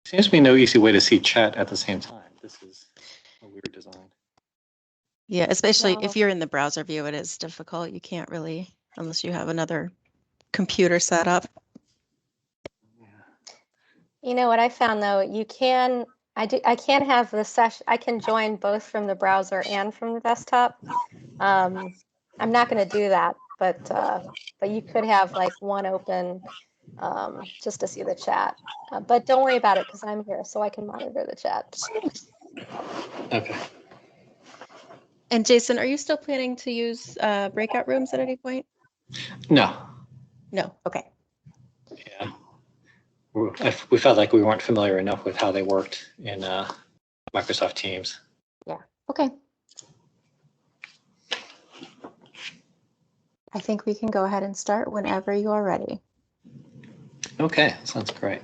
Seems to be no easy way to see chat at the same time. This is a weird design. Yeah, especially if you're in the browser view, it is difficult. You can't really, unless you have another computer set up. Yeah. You know what I found though, I can have the session, I can join both from the browser and from the desktop. I'm not going to do that, but you could have like one open just to see the chat. But don't worry about it because I'm here, so I can monitor the chat. Okay. And Jason, are you still planning to use breakout rooms at any point? No. No. Okay. Yeah. We felt like we weren't familiar enough with how they worked in Microsoft Teams. Yeah. Okay. I think we can go ahead and start whenever you are ready. Okay, sounds great.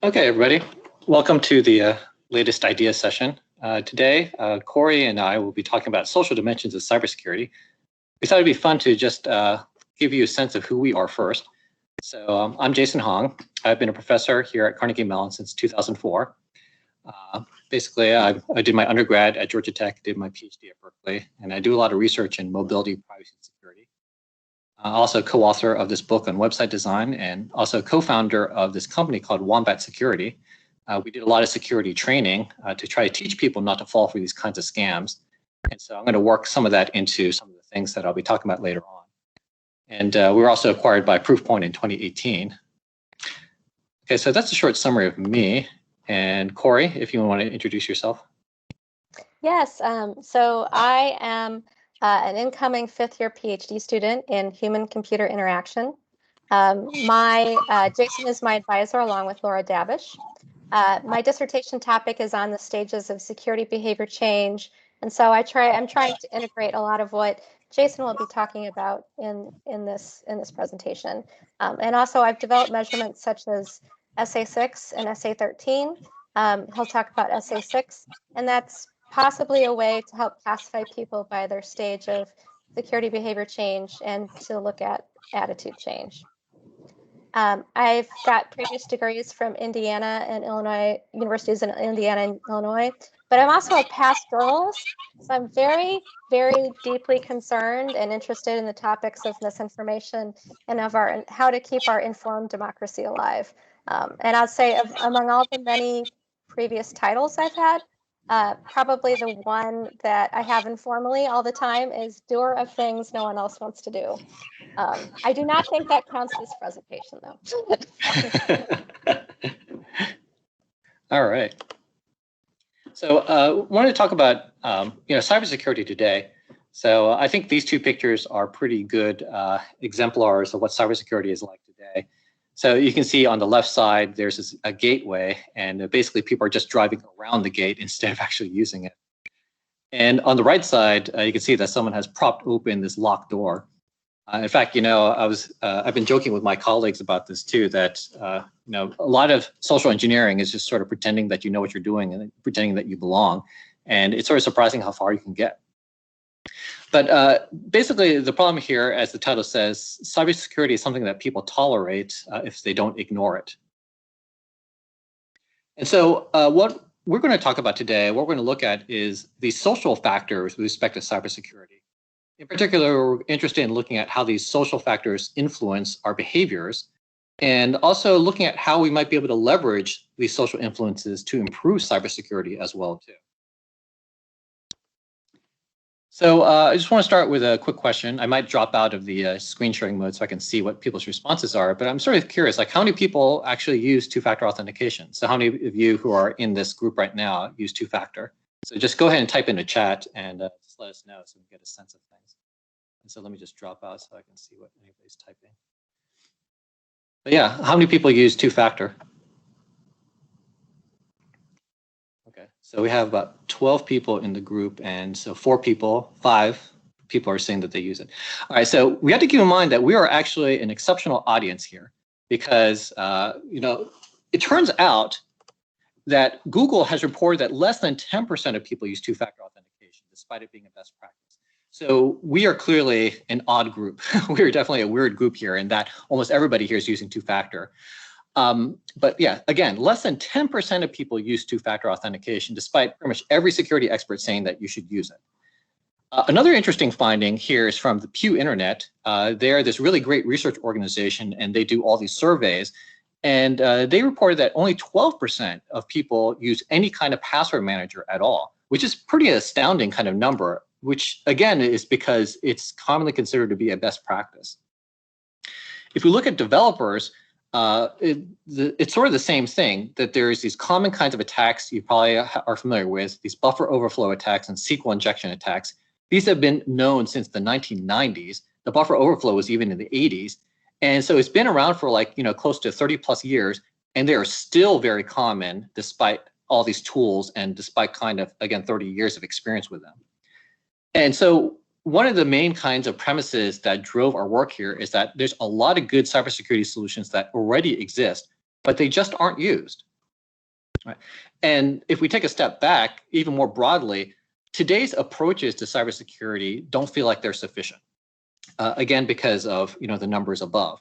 Okay, everybody. Welcome to the latest IDeaS session. Today, Cori and I will be talking about social dimensions of cybersecurity. We thought it'd be fun to just give you a sense of who we are first. So I'm Jason Hong. I've been a professor here at Carnegie Mellon since 2004. Basically, I did my undergrad at Georgia Tech, did my PhD at Berkeley, and I do a lot of research in mobility, privacy, and security. Also co-author of this book on website design and also co-founder of this company called Wombat Security. We did a lot of security training to try to teach people not to fall for these kinds of scams. And so I'm going to work some of that into some of the things that I'll be talking about later on. And we were also acquired by Proofpoint in 2018. Okay, so that's a short summary of me. And Cori, if you want to introduce yourself. Yes, so I am an incoming fifth-year PhD student in human-computer interaction. Jason is my advisor along with Laura Dabish. My dissertation topic is on the stages of security behavior change, and so I'm trying to integrate a lot of what Jason will be talking about in this presentation. And also, I've developed measurements such as SA6 and SA13. He'll talk about SA6, and that's possibly a way to help classify people by their stage of security behavior change and to look at attitude change. I've got previous degrees from Indiana and Illinois, universities in Indiana and Illinois, but I'm also a past journalist, so I'm very, very deeply concerned and interested in the topics of misinformation and of how to keep our informed democracy alive. And I'd say among all the many previous titles I've had, probably the one that I have informally all the time is doer of things no one else wants to do. I do not think that counts this presentation, though. All right. So wanted to talk about cybersecurity today. So I think these two pictures are pretty good exemplars of what cybersecurity is like today. So you can see on the left side, there's a gateway, and basically people are just driving around the gate instead of actually using it. And on the right side, you can see that someone has propped open this locked door. In fact, I've been joking with my colleagues about this too, that a lot of social engineering is just sort of pretending that you know what you're doing and pretending that you belong. And it's sort of surprising how far you can get. But basically, the problem here, as the title says, cybersecurity is something that people tolerate if they don't ignore it. And so what we're going to talk about today, what we're going to look at is the social factors with respect to cybersecurity. In particular, we're interested in looking at how these social factors influence our behaviors, and also looking at how we might be able to leverage these social influences to improve cybersecurity as well, too. So I just want to start with a quick question. I might drop out of the screen sharing mode so I can see what people's responses are, but I'm sort of curious, like how many people actually use two-factor authentication? So how many of you who are in this group right now use two-factor? So just go ahead and type in the chat and just let us know so we can get a sense of things. And so let me just drop out so I can see what anybody's typing. But yeah, how many people use two-factor? Okay, so we have about 12 people in the group, and so 5 people are saying that they use it. All right, so we have to keep in mind that we are actually an exceptional audience here because, it turns out that Google has reported that less than 10% of people use two-factor authentication, despite it being a best practice. So we are clearly an odd group. We're definitely a weird group here in that almost everybody here is using two-factor. But yeah, again, less than 10% of people use two-factor authentication, despite pretty much every security expert saying that you should use it. Another interesting finding here is from the Pew Internet. They're this really great research organization, and they do all these surveys. And they reported that only 12% of people use any kind of password manager at all, which is pretty astounding kind of number, which again is because it's commonly considered to be a best practice. If we look at developers, it's sort of the same thing, that there's these common kinds of attacks you probably are familiar with, these buffer overflow attacks and SQL injection attacks. These have been known since the 1990s. The buffer overflow was even in the 80s. And so it's been around for like, close to 30 plus years, and they are still very common despite all these tools and despite kind of, again, 30 years of experience with them. And so one of the main kinds of premises that drove our work here is that there's a lot of good cybersecurity solutions that already exist, but they just aren't used. Right? And if we take a step back, even more broadly, today's approaches to cybersecurity don't feel like they're sufficient. Again, because of the numbers above.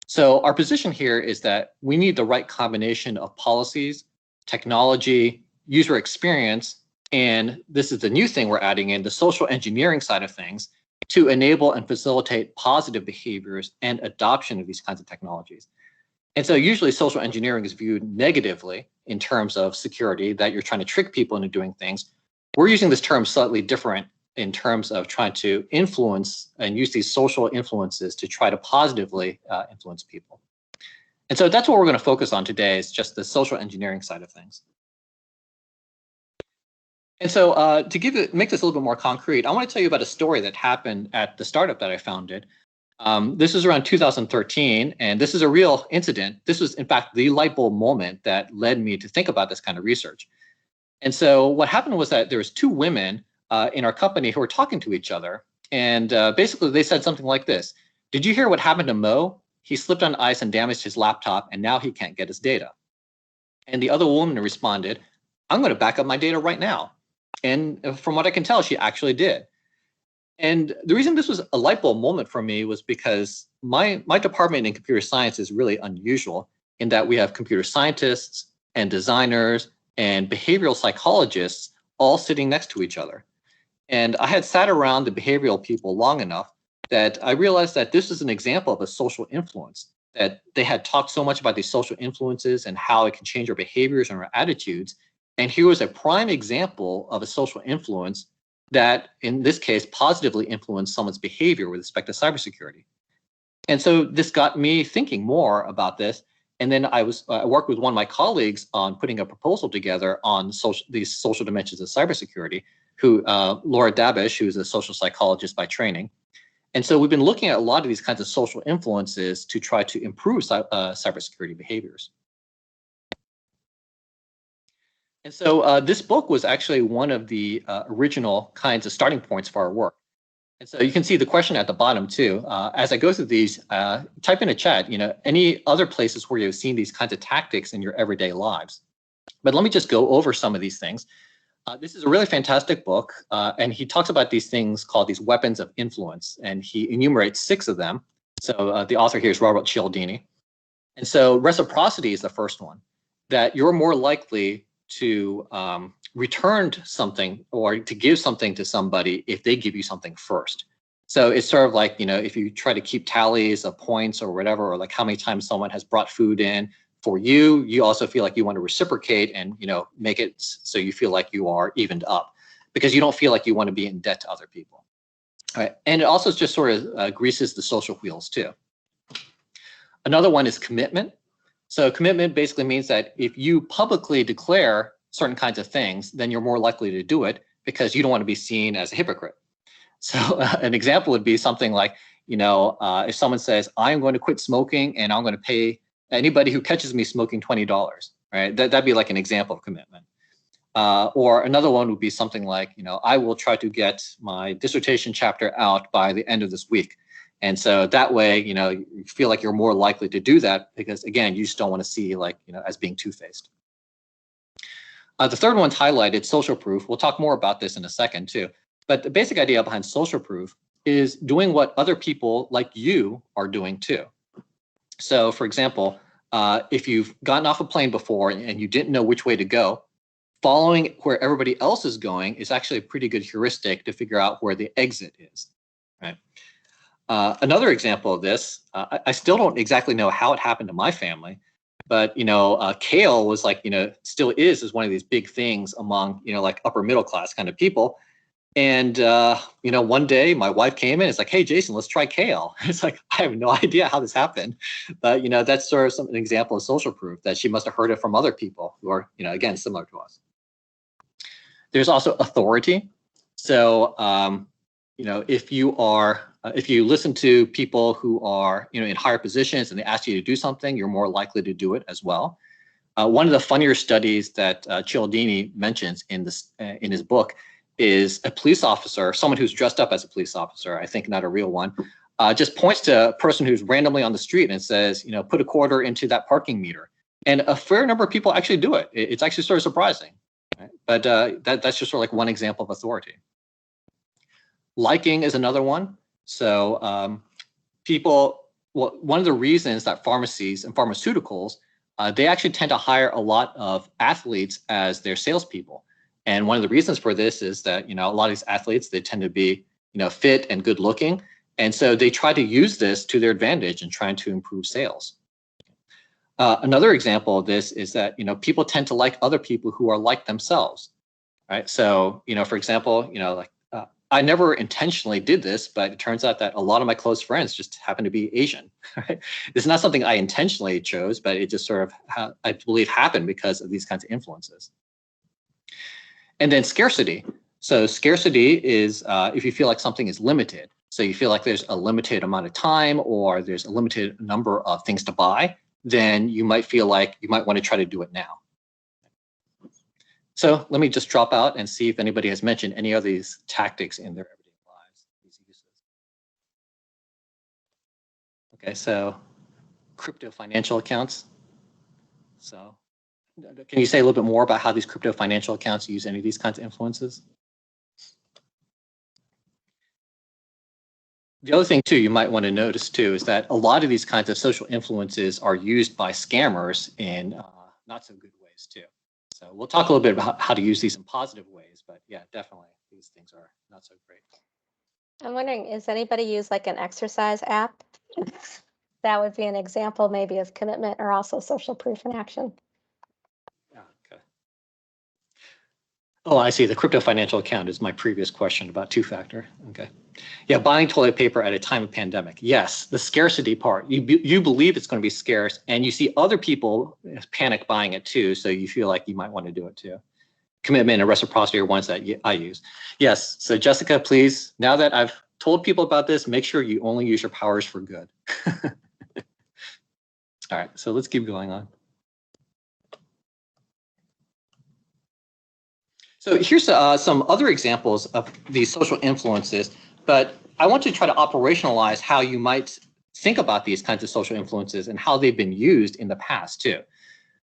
So our position here is that we need the right combination of policies, technology, user experience, and this is the new thing we're adding in, the social engineering side of things, to enable and facilitate positive behaviors and adoption of these kinds of technologies. And so usually social engineering is viewed negatively in terms of security, that you're trying to trick people into doing things. We're using this term slightly different in terms of trying to influence and use these social influences to try to positively influence people. And so that's what we're going to focus on today, is just the social engineering side of things. And so to make this a little bit more concrete, I want to tell you about a story that happened at the startup that I founded. This was around 2013, and this is a real incident. This was, in fact, the light bulb moment that led me to think about this kind of research. And so what happened was that there was two women in our company who were talking to each other. And basically they said something like this: "Did you hear what happened to Mo? He slipped on ice and damaged his laptop, and now he can't get his data." And the other woman responded, "I'm going to back up my data right now." And from what I can tell, she actually did. And the reason this was a light bulb moment for me was because my department in computer science is really unusual in that we have computer scientists and designers and behavioral psychologists all sitting next to each other. And I had sat around the behavioral people long enough that I realized that this is an example of a social influence, that they had talked so much about these social influences and how it can change our behaviors and our attitudes. And here was a prime example of a social influence that, in this case, positively influenced someone's behavior with respect to cybersecurity. And so this got me thinking more about this. And then I worked with one of my colleagues on putting a proposal together on these social dimensions of cybersecurity, Laura Dabish, who's a social psychologist by training. And so we've been looking at a lot of these kinds of social influences to try to improve cybersecurity behaviors. And so this book was actually one of the original kinds of starting points for our work. And so you can see the question at the bottom too. As I go through these, type in a chat, any other places where you've seen these kinds of tactics in your everyday lives. But let me just go over some of these things. This is a really fantastic book, and he talks about these things called these weapons of influence, and he enumerates 6 of them. So the author here is Robert Cialdini. And so reciprocity is the first one, that you're more likely to return something or to give something to somebody if they give you something first. So it's sort of like, if you try to keep tallies of points or whatever, or like how many times someone has brought food in for you, you also feel like you want to reciprocate and, make it so you feel like you are evened up, because you don't feel like you want to be in debt to other people. All right. And it also just sort of greases the social wheels too. Another one is commitment. So commitment basically means that if you publicly declare certain kinds of things, then you're more likely to do it because you don't want to be seen as a hypocrite. So an example would be something like, if someone says, I'm going to quit smoking and I'm going to pay anybody who catches me smoking $20, right? That'd be like an example of commitment. Or another one would be something like, I will try to get my dissertation chapter out by the end of this week. And so that way, you feel like you're more likely to do that because, again, you just don't want to see as being two-faced. The third one's highlighted, social proof. We'll talk more about this in a second too. But the basic idea behind social proof is doing what other people like you are doing too. So for example, if you've gotten off a plane before and you didn't know which way to go, following where everybody else is going is actually a pretty good heuristic to figure out where the exit is, right? Another example of this, I still don't exactly know how it happened to my family, but kale was like, still is one of these big things among, like upper middle class kind of people. And, one day my wife came in, it's like, hey, Jason, let's try kale. It's like, I have no idea how this happened. But, that's sort of an example of social proof that she must have heard it from other people who are, again, similar to us. There's also authority. So, if you listen to people who are, in higher positions and they ask you to do something, you're more likely to do it as well. One of the funnier studies that Cialdini mentions in his book is a police officer, someone who's dressed up as a police officer, I think not a real one, just points to a person who's randomly on the street and says, put a quarter into that parking meter. And a fair number of people actually do it. It's actually sort of surprising, right? But that's just sort of like one example of authority. Liking is another one. So one of the reasons that pharmacies and pharmaceuticals, they actually tend to hire a lot of athletes as their salespeople. And one of the reasons for this is that, a lot of these athletes, they tend to be, fit and good looking. And so they try to use this to their advantage in trying to improve sales. Another example of this is that, people tend to like other people who are like themselves, right? So, for example, I never intentionally did this, but it turns out that a lot of my close friends just happen to be Asian, right? It's not something I intentionally chose, but it just sort of, I believe, happened because of these kinds of influences. And then scarcity. So scarcity is if you feel like something is limited. So you feel like there's a limited amount of time or there's a limited number of things to buy, then you might feel like you might want to try to do it now. So let me just drop out and see if anybody has mentioned any of these tactics in their everyday lives, these uses. Okay, so crypto financial accounts. So can you say a little bit more about how these crypto financial accounts use any of these kinds of influences? The other thing too, you might want to notice too, is that a lot of these kinds of social influences are used by scammers in not so good ways too. So we'll talk a little bit about how to use these in positive ways, but yeah, definitely these things are not so great. I'm wondering, is anybody use like an exercise app? That would be an example maybe of commitment or also social proof in action. Okay. Oh, I see. The crypto financial account is my previous question about two-factor. Okay. Yeah, buying toilet paper at a time of pandemic. Yes, the scarcity part. You believe it's going to be scarce, and you see other people panic buying it too, so you feel like you might want to do it too. Commitment and reciprocity are ones that I use. Yes. So Jessica, please, now that I've told people about this, make sure you only use your powers for good. All right. So let's keep going on. So here's some other examples of these social influences, but I want to try to operationalize how you might think about these kinds of social influences and how they've been used in the past too.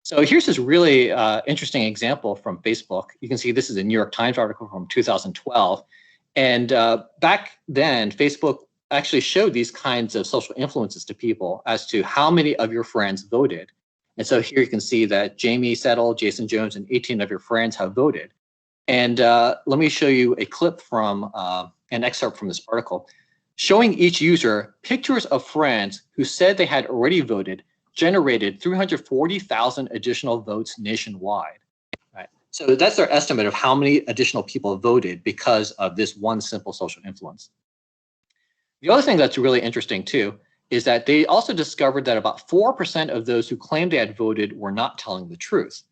So here's this really interesting example from Facebook. You can see this is a New York Times article from 2012. And back then, Facebook actually showed these kinds of social influences to people as to how many of your friends voted. And so here you can see that Jamie Settle, Jason Jones, and 18 of your friends have voted. And let me show you a clip from an excerpt from this article, showing each user pictures of friends who said they had already voted, generated 340,000 additional votes nationwide. Right? So that's their estimate of how many additional people voted because of this one simple social influence. The other thing that's really interesting too is that they also discovered that about 4% of those who claimed they had voted were not telling the truth.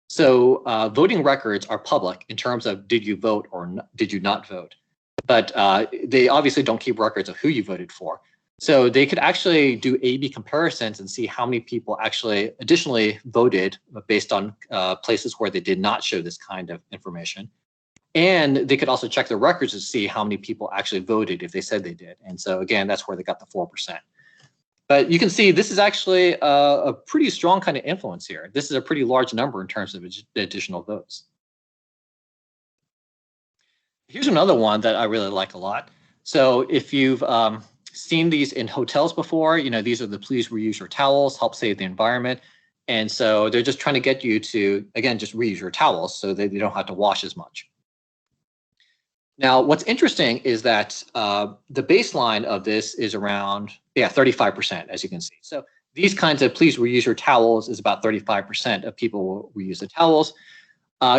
So voting records are public in terms of did you vote or did you not vote, but they obviously don't keep records of who you voted for. So they could actually do A/B comparisons and see how many people actually additionally voted based on places where they did not show this kind of information. And they could also check their records to see how many people actually voted if they said they did. And so again, that's where they got the 4%. But you can see this is actually a pretty strong kind of influence here. This is a pretty large number in terms of additional votes. Here's another one that I really like a lot. So if you've seen these in hotels before, these are the please reuse your towels, help save the environment. And so they're just trying to get you to, again, just reuse your towels so that you don't have to wash as much. Now, what's interesting is that the baseline of this is around, 35%, as you can see. So these kinds of please reuse your towels is about 35% of people will reuse the towels.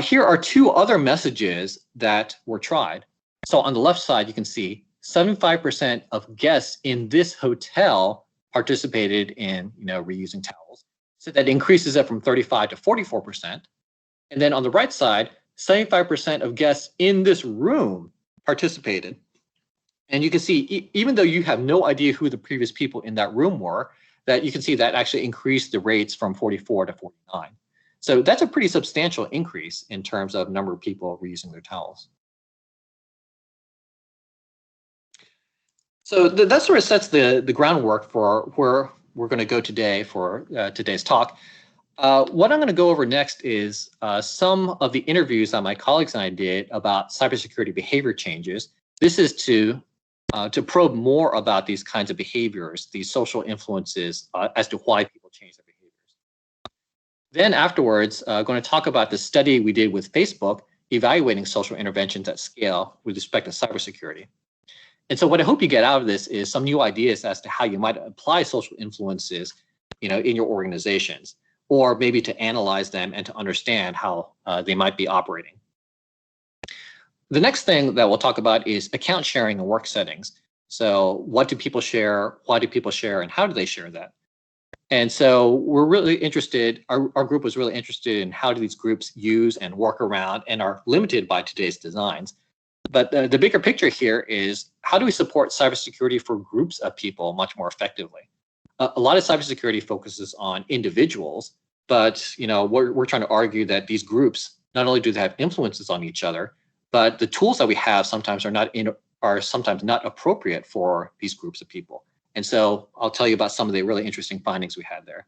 Here are two other messages that were tried. So on the left side, you can see 75% of guests in this hotel participated in, reusing towels. So that increases it from 35 to 44%. And then on the right side, 75% of guests in this room participated. And you can see, even though you have no idea who the previous people in that room were, that you can see that actually increased the rates from 44 to 49. So that's a pretty substantial increase in terms of number of people reusing their towels. So that sort of sets the groundwork for where we're going to go today for today's talk. What I'm going to go over next is some of the interviews that my colleagues and I did about cybersecurity behavior changes. This is to probe more about these kinds of behaviors, these social influences as to why people change their behaviors. Then afterwards, I'm going to talk about the study we did with Facebook evaluating social interventions at scale with respect to cybersecurity. And so what I hope you get out of this is some new ideas as to how you might apply social influences, in your organizations, or maybe to analyze them and to understand how they might be operating. The next thing that we'll talk about is account sharing in work settings. So what do people share? Why do people share? And how do they share that? And so we're really interested, our group was really interested in how do these groups use and work around and are limited by today's designs. But the bigger picture here is how do we support cybersecurity for groups of people much more effectively? A lot of cybersecurity focuses on individuals, but we're trying to argue that these groups, not only do they have influences on each other, but the tools that we have sometimes are sometimes not appropriate for these groups of people. And so I'll tell you about some of the really interesting findings we had there.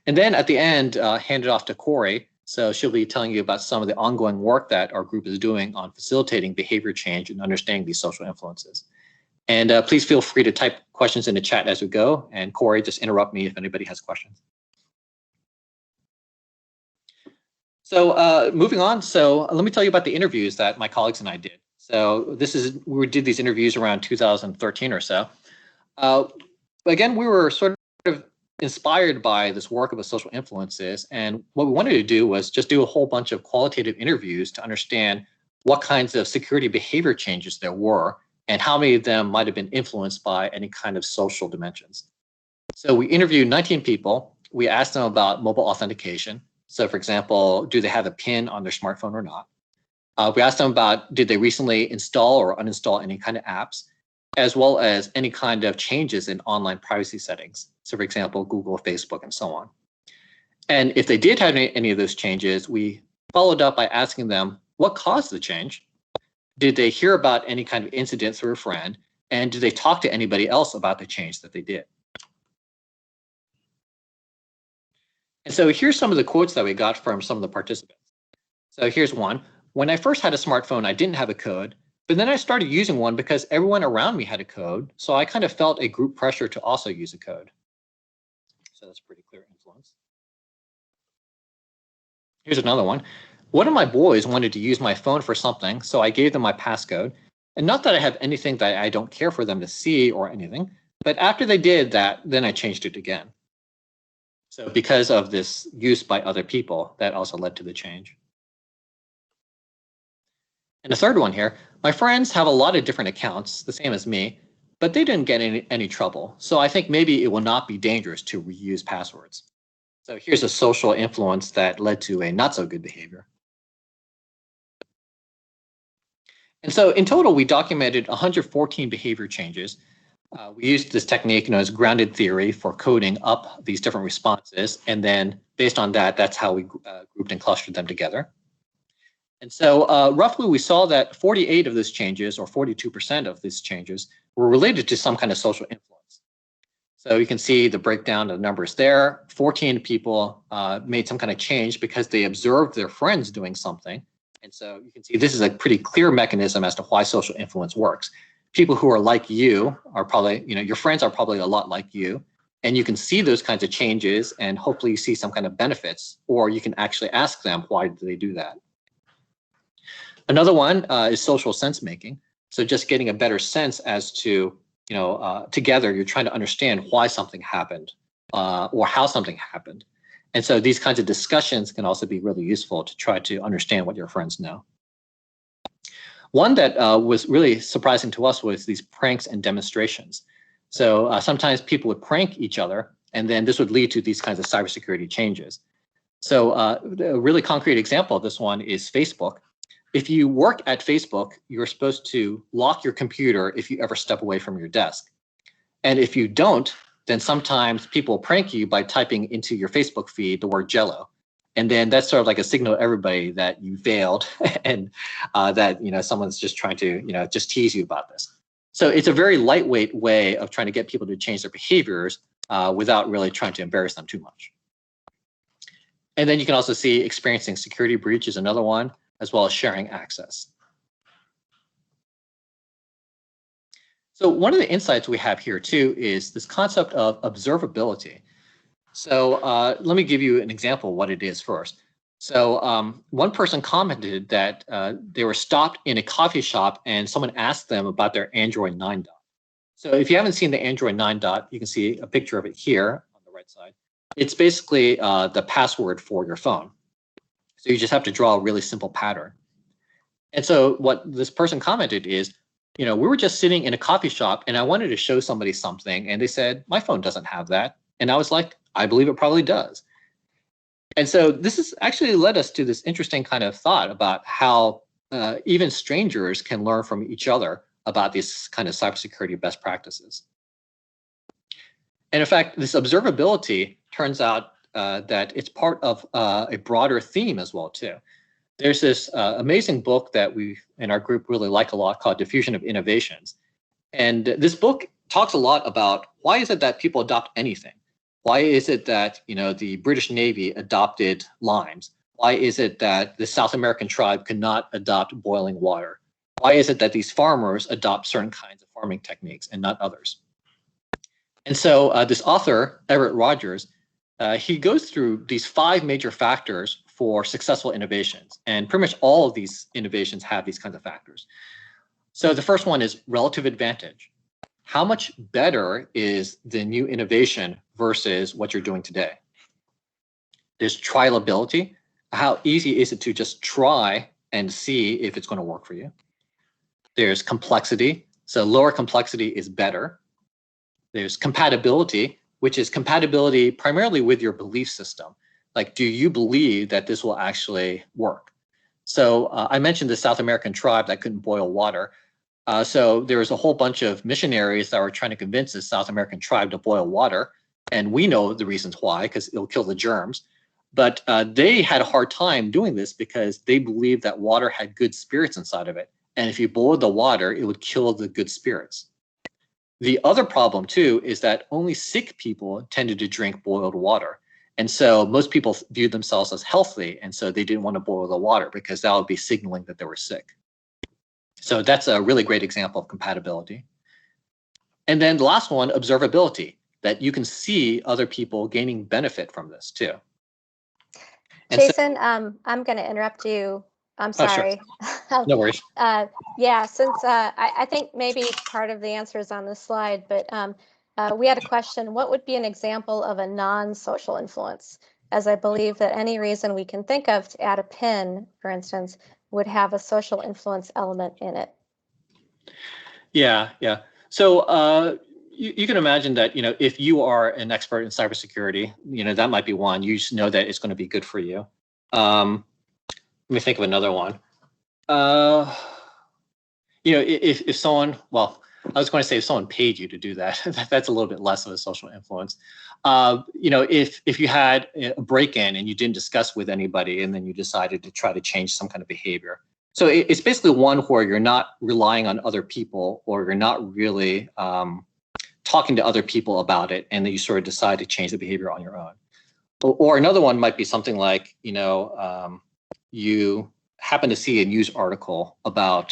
And then at the end, hand it off to Cori. So she'll be telling you about some of the ongoing work that our group is doing on facilitating behavior change and understanding these social influences. And please feel free to type questions in the chat as we go. And Cori, just interrupt me if anybody has questions. So moving on, so let me tell you about the interviews that my colleagues and I did. So we did these interviews around 2013 or so. Again, we were sort of inspired by this work of the social influences. And what we wanted to do was just do a whole bunch of qualitative interviews to understand what kinds of security behavior changes there were and how many of them might have been influenced by any kind of social dimensions. So we interviewed 19 people. We asked them about mobile authentication. So for example, do they have a PIN on their smartphone or not? We asked them about, did they recently install or uninstall any kind of apps, as well as any kind of changes in online privacy settings. So for example, Google, Facebook, and so on. And if they did have any of those changes, we followed up by asking them what caused the change. Did they hear about any kind of incident through a friend? And did they talk to anybody else about the change that they did? And so here's some of the quotes that we got from some of the participants. So here's one. When I first had a smartphone, I didn't have a code, but then I started using one because everyone around me had a code. So I kind of felt a group pressure to also use a code. So that's a pretty clear influence. Here's another one. One of my boys wanted to use my phone for something, so I gave them my passcode. And not that I have anything that I don't care for them to see or anything, but after they did that, then I changed it again. So because of this use by other people, that also led to the change. And the third one here, my friends have a lot of different accounts, the same as me, but they didn't get any trouble. So I think maybe it will not be dangerous to reuse passwords. So here's a social influence that led to a not so good behavior. And so in total, we documented 114 behavior changes. We used this technique known as grounded theory for coding up these different responses. And then based on that, that's how we grouped and clustered them together. And so roughly we saw that 48 of those changes, or 42% of these changes, were related to some kind of social influence. So you can see the breakdown of the numbers there. 14 people made some kind of change because they observed their friends doing something And so you can see this is a pretty clear mechanism as to why social influence works. People who are like you are probably, your friends are probably a lot like you, and you can see those kinds of changes, and hopefully you see some kind of benefits, or you can actually ask them, why do they do that? Another one is social sense making. So just getting a better sense as to, together you're trying to understand why something happened or how something happened. And so these kinds of discussions can also be really useful to try to understand what your friends know. One that was really surprising to us was these pranks and demonstrations. So sometimes people would prank each other, and then this would lead to these kinds of cybersecurity changes. So a really concrete example of this one is Facebook. If you work at Facebook, you're supposed to lock your computer if you ever step away from your desk. And if you don't, then sometimes people prank you by typing into your Facebook feed the word Jello. And then that's sort of like a signal to everybody that you failed and that someone's just trying to just tease you about this. So it's a very lightweight way of trying to get people to change their behaviors without really trying to embarrass them too much. And then you can also see experiencing security breach is another one, as well as sharing access. So one of the insights we have here too is this concept of observability. So let me give you an example of what it is first. So one person commented that they were stopped in a coffee shop and someone asked them about their Android 9 dot. So if you haven't seen the Android 9 dot, you can see a picture of it here on the right side. It's basically the password for your phone. So you just have to draw a really simple pattern. And so what this person commented is, we were just sitting in a coffee shop and I wanted to show somebody something and they said, my phone doesn't have that. And I was like, I believe it probably does. And so this has actually led us to this interesting kind of thought about how even strangers can learn from each other about these kind of cybersecurity best practices. And in fact, this observability turns out that it's part of a broader theme as well too. There's this amazing book that we in our group really like a lot called Diffusion of Innovations. And this book talks a lot about why is it that people adopt anything? Why is it that the British Navy adopted limes? Why is it that the South American tribe could not adopt boiling water? Why is it that these farmers adopt certain kinds of farming techniques and not others? And so this author, Everett Rogers, he goes through these 5 major factors for successful innovations. And pretty much all of these innovations have these kinds of factors. So the first one is relative advantage. How much better is the new innovation versus what you're doing today? There's trialability. How easy is it to just try and see if it's going to work for you? There's complexity. So lower complexity is better. There's compatibility, which is compatibility primarily with your belief system. Like, do you believe that this will actually work? So I mentioned the South American tribe that couldn't boil water. So there was a whole bunch of missionaries that were trying to convince the South American tribe to boil water. And we know the reasons why, because it'll kill the germs. But they had a hard time doing this because they believed that water had good spirits inside of it. And if you boiled the water, it would kill the good spirits. The other problem, too, is that only sick people tended to drink boiled water. And so most people viewed themselves as healthy. And so they didn't want to boil the water because that would be signaling that they were sick. So that's a really great example of compatibility. And then the last one, observability, that you can see other people gaining benefit from this, too. And Jason, I'm going to interrupt you. I'm sorry. Oh, sure. No worries. Yeah, since I think maybe part of the answer is on this slide, but we had a question. What would be an example of a non-social influence? As I believe that any reason we can think of to add a pin, for instance, would have a social influence element in it. Yeah. So you can imagine that, if you are an expert in cybersecurity, that might be one. You just know that it's going to be good for you. Let me think of another one. If someone, well, I was going to say if someone paid you to do that, that's a little bit less of a social influence. If you had a break-in and you didn't discuss with anybody and then you decided to try to change some kind of behavior. So it's basically one where you're not relying on other people or you're not really talking to other people about it and then you sort of decide to change the behavior on your own. Or another one might be something like, you happen to see a news article about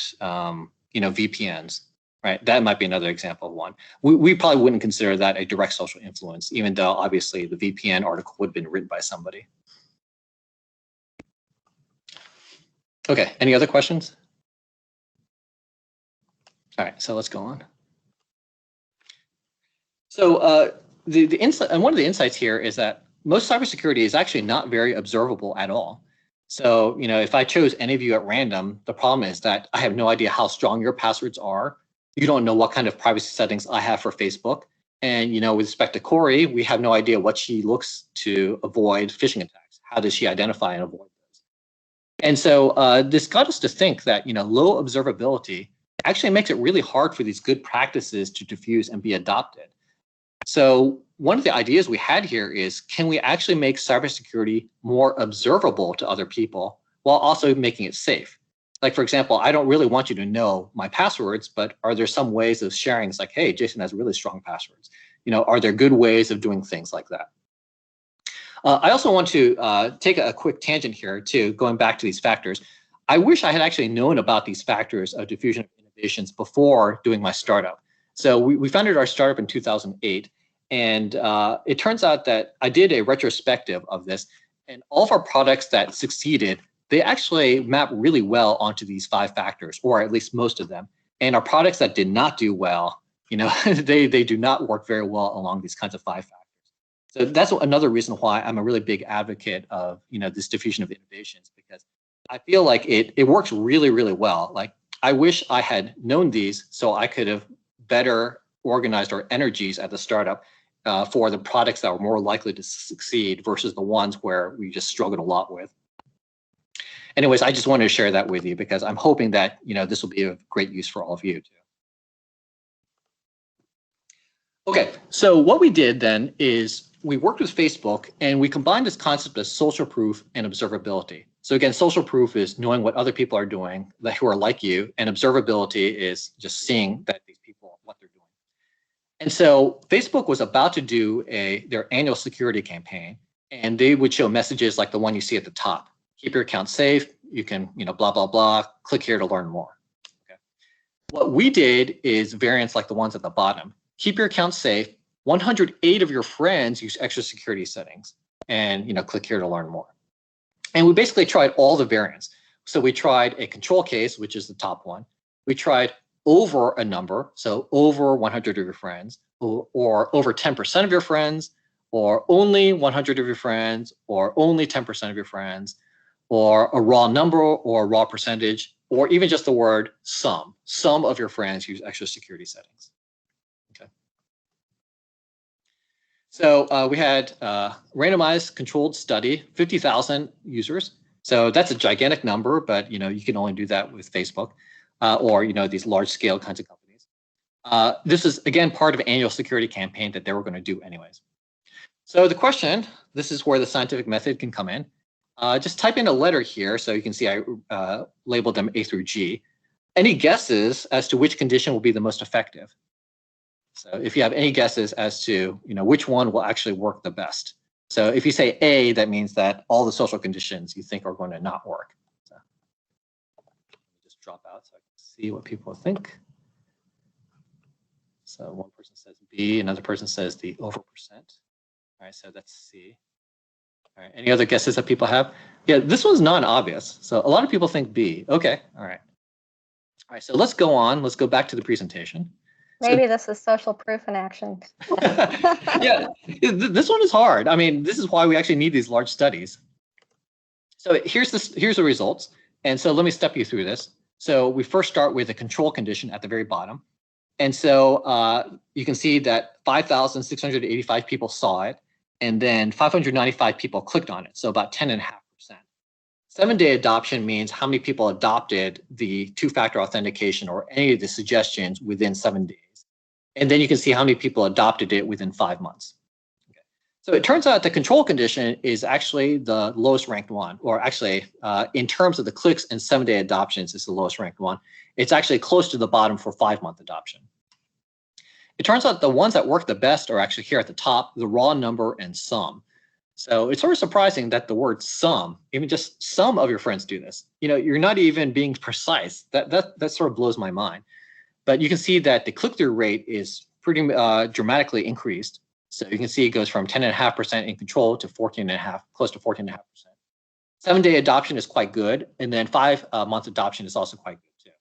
VPNs, right? That might be another example of one. We probably wouldn't consider that a direct social influence, even though obviously the VPN article would have been written by somebody. Okay, any other questions? All right, so let's go on. So the insight, and one of the insights here is that most cybersecurity is actually not very observable at all. So, if I chose any of you at random, the problem is that I have no idea how strong your passwords are. You don't know what kind of privacy settings I have for Facebook. And, with respect to Cori, we have no idea what she looks to avoid phishing attacks. How does she identify and avoid those? And so this got us to think that, low observability actually makes it really hard for these good practices to diffuse and be adopted. So one of the ideas we had here is, can we actually make cybersecurity more observable to other people while also making it safe? Like, for example, I don't really want you to know my passwords, but are there some ways of sharing? It's like, hey, Jason has really strong passwords. Are there good ways of doing things like that? I also want to take a quick tangent here too, going back to these factors. I wish I had actually known about these factors of diffusion of innovations before doing my startup. So we founded our startup in 2008. And it turns out that I did a retrospective of this, and all of our products that succeeded, they actually map really well onto these 5 factors, or at least most of them. And our products that did not do well, they do not work very well along these kinds of 5 factors. So that's another reason why I'm a really big advocate of this diffusion of innovations, because I feel like it works really, really well. Like, I wish I had known these so I could have better organized our energies at the startup for the products that were more likely to succeed versus the ones where we just struggled a lot with. Anyways, I just wanted to share that with you because I'm hoping that this will be of great use for all of you too. Okay, so what we did then is we worked with Facebook and we combined this concept of social proof and observability. So again, social proof is knowing what other people are doing who are like you, and observability is just seeing that these people, what they're doing. And so Facebook was about to do their annual security campaign, and they would show messages like the one you see at the top. Keep your account safe. You can, blah, blah, blah. Click here to learn more. Okay. What we did is variants like the ones at the bottom. Keep your account safe. 108 of your friends use extra security settings, and click here to learn more. And we basically tried all the variants. So we tried a control case, which is the top one. We tried over a number, so over 100 of your friends, or over 10% of your friends, or only 100 of your friends, or only 10% of your friends, or a raw number or a raw percentage, or even just the word some. Some of your friends use extra security settings. Okay. So we had a randomized controlled study, 50,000 users. So that's a gigantic number, but you can only do that with Facebook. Or these large-scale kinds of companies. This is, again, part of an annual security campaign that they were going to do anyways. So the question, this is where the scientific method can come in. Just type in a letter here, so you can see I labeled them A through G. Any guesses as to which condition will be the most effective? So if you have any guesses as to which one will actually work the best. So if you say A, that means that all the social conditions you think are going to not work. Drop out so I can see what people think. So one person says B, another person says the over percent. All right, so that's C. All right, any other guesses that people have? Yeah, this one's non-obvious. So a lot of people think B. Okay, all right. All right, so let's go on. Let's go back to the presentation. Maybe this is social proof in action. Yeah, this one is hard. I mean, this is why we actually need these large studies. So here's the results. And so let me step you through this. So we first start with a control condition at the very bottom. And so you can see that 5,685 people saw it, and then 595 people clicked on it, so about 10.5%. 7-day adoption means how many people adopted the 2-factor authentication or any of the suggestions within 7 days. And then you can see how many people adopted it within 5 months. Okay. So it turns out the control condition is actually the lowest ranked one, or actually in terms of the clicks and 7-day adoptions, it's the lowest ranked one. It's actually close to the bottom for 5-month adoption. It turns out the ones that work the best are actually here at the top, the raw number and sum. So it's sort of surprising that the word some, even just some of your friends do this. You're not even being precise. That sort of blows my mind. But you can see that the click-through rate is pretty dramatically increased. So you can see it goes from 10.5% in control to 14.5%, close to 14.5%. 7-day adoption is quite good, and then 5-month adoption is also quite good too.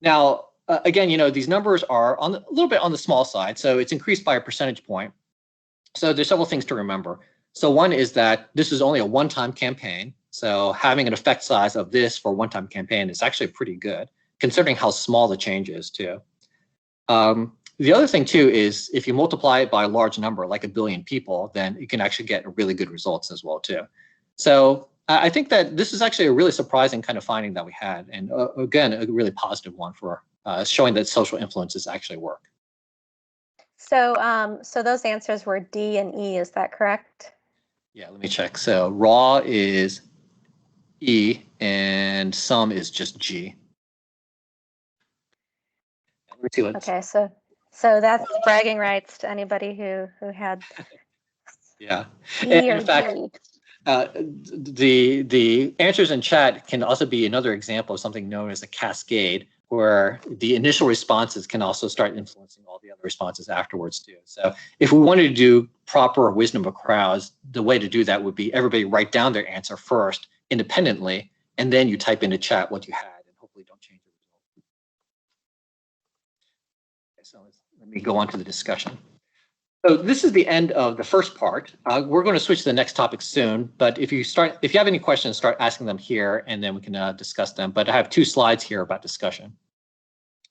Now, again, these numbers are a little bit on the small side, so it's increased by a percentage point. So there's several things to remember. So one is that this is only a one-time campaign. So having an effect size of this for a one-time campaign is actually pretty good, considering how small the change is too. The other thing too is if you multiply it by a large number, like 1 billion people, then you can actually get really good results as well too. So I think that this is actually a really surprising kind of finding that we had, and again, a really positive one for showing that social influences actually work. So, so those answers were D and E, is that correct? Yeah, let me check. So raw is E and some is just G. Let me see what. Okay, so that's bragging rights to anybody who had yeah. E or in fact, D. The answers in chat can also be another example of something known as a cascade, where the initial responses can also start influencing all the other responses afterwards too. So if we wanted to do proper wisdom of crowds, the way to do that would be everybody write down their answer first independently, and then you type into chat what you had, and hopefully don't change the result. Okay, so let me go on to the discussion. So this is the end of the first part. We're going to switch to the next topic soon, but if you have any questions, start asking them here, and then we can discuss them. But I have 2 slides here about discussion.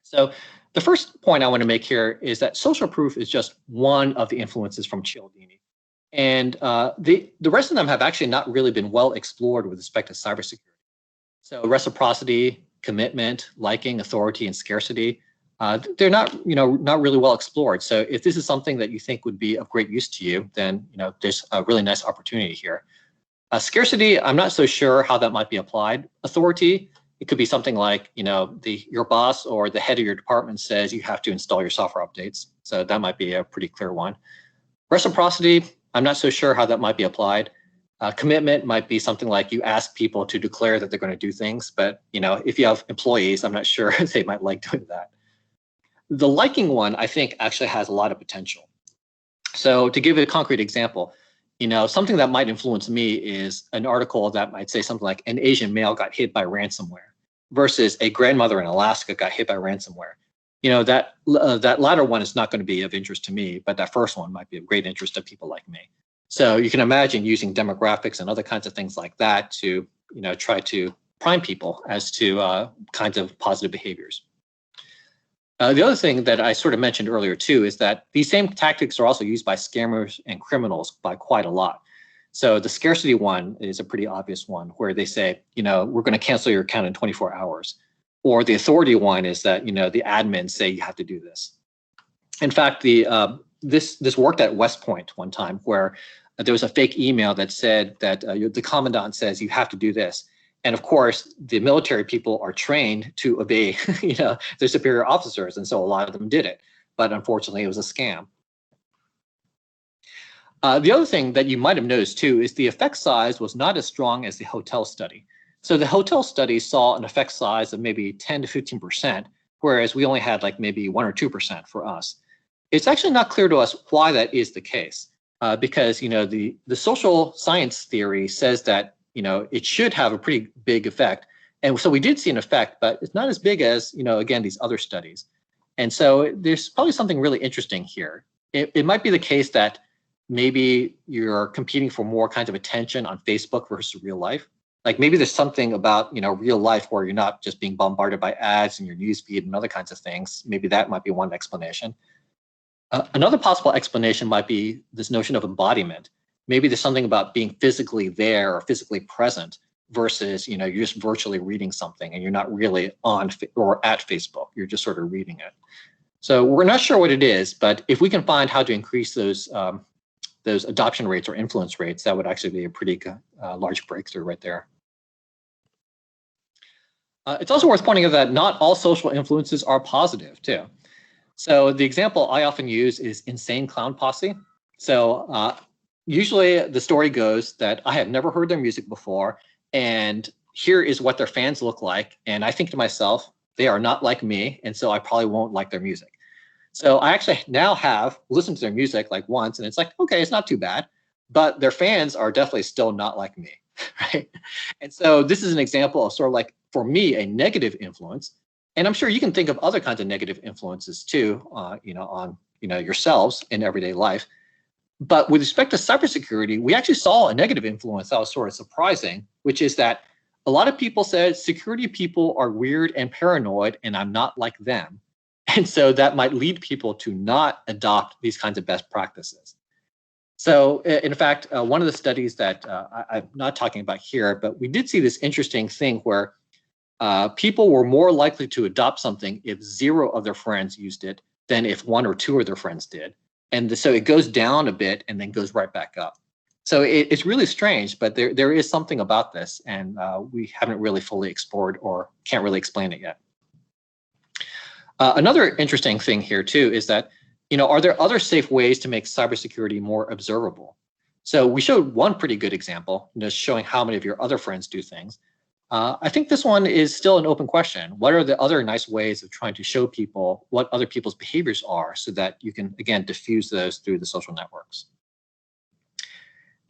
So the first point I want to make here is that social proof is just one of the influences from Cialdini. And the rest of them have actually not really been well explored with respect to cybersecurity. So reciprocity, commitment, liking, authority, and scarcity, they're not really well explored. So if this is something that you think would be of great use to you, then there's a really nice opportunity here. Scarcity, I'm not so sure how that might be applied. Authority, it could be something like your boss or the head of your department says you have to install your software updates. So that might be a pretty clear one. Reciprocity, I'm not so sure how that might be applied. Commitment might be something like you ask people to declare that they're going to do things, but if you have employees, I'm not sure they might like doing that. The liking one, I think, actually has a lot of potential. So to give a concrete example, something that might influence me is an article that might say something like an Asian male got hit by ransomware versus a grandmother in Alaska got hit by ransomware. That latter one is not going to be of interest to me, but that first one might be of great interest to people like me. So you can imagine using demographics and other kinds of things like that to try to prime people as to kinds of positive behaviors. The other thing that I sort of mentioned earlier too is that these same tactics are also used by scammers and criminals by quite a lot. So the scarcity one is a pretty obvious one where they say, we're going to cancel your account in 24 hours. Or the authority one is that, the admins say you have to do this. In fact, this worked at West Point one time where there was a fake email that said that the commandant says you have to do this. And of course, the military people are trained to obey, their superior officers, and so a lot of them did it. But unfortunately, it was a scam. The other thing that you might have noticed too is the effect size was not as strong as the hotel study. So the hotel study saw an effect size of maybe 10 to 15%, whereas we only had like maybe 1 or 2% for us. It's actually not clear to us why that is the case, because the social science theory says that it should have a pretty big effect. And so we did see an effect, but it's not as big as, again, these other studies. And so there's probably something really interesting here. It might be the case that maybe you're competing for more kinds of attention on Facebook versus real life. Like maybe there's something about, real life where you're not just being bombarded by ads in your newsfeed and other kinds of things. Maybe that might be one explanation. Another possible explanation might be this notion of embodiment. Maybe there's something about being physically there or physically present versus, you're just virtually reading something and you're not really on or at Facebook. You're just sort of reading it. So we're not sure what it is, but if we can find how to increase those adoption rates or influence rates, that would actually be a pretty large breakthrough right there. It's also worth pointing out that not all social influences are positive too. So the example I often use is Insane Clown Posse. So usually the story goes that I have never heard their music before, and here is what their fans look like. And I think to myself, they are not like me, and so I probably won't like their music. So I actually now have listened to their music like once, and it's like, okay, it's not too bad, but their fans are definitely still not like me, right? And so this is an example of sort of like, for me, a negative influence. And I'm sure you can think of other kinds of negative influences too, on yourselves in everyday life. But with respect to cybersecurity, we actually saw a negative influence that was sort of surprising, which is that a lot of people said security people are weird and paranoid, and I'm not like them. And so that might lead people to not adopt these kinds of best practices. So in fact, one of the studies that I'm not talking about here, but we did see this interesting thing where people were more likely to adopt something if 0 of their friends used it than if 1 or 2 of their friends did. And so it goes down a bit and then goes right back up. So it's really strange, but there is something about this, and we haven't really fully explored or can't really explain it yet. Another interesting thing here too is that, are there other safe ways to make cybersecurity more observable? So we showed one pretty good example, just showing how many of your other friends do things. I think this one is still an open question. What are the other nice ways of trying to show people what other people's behaviors are so that you can, again, diffuse those through the social networks?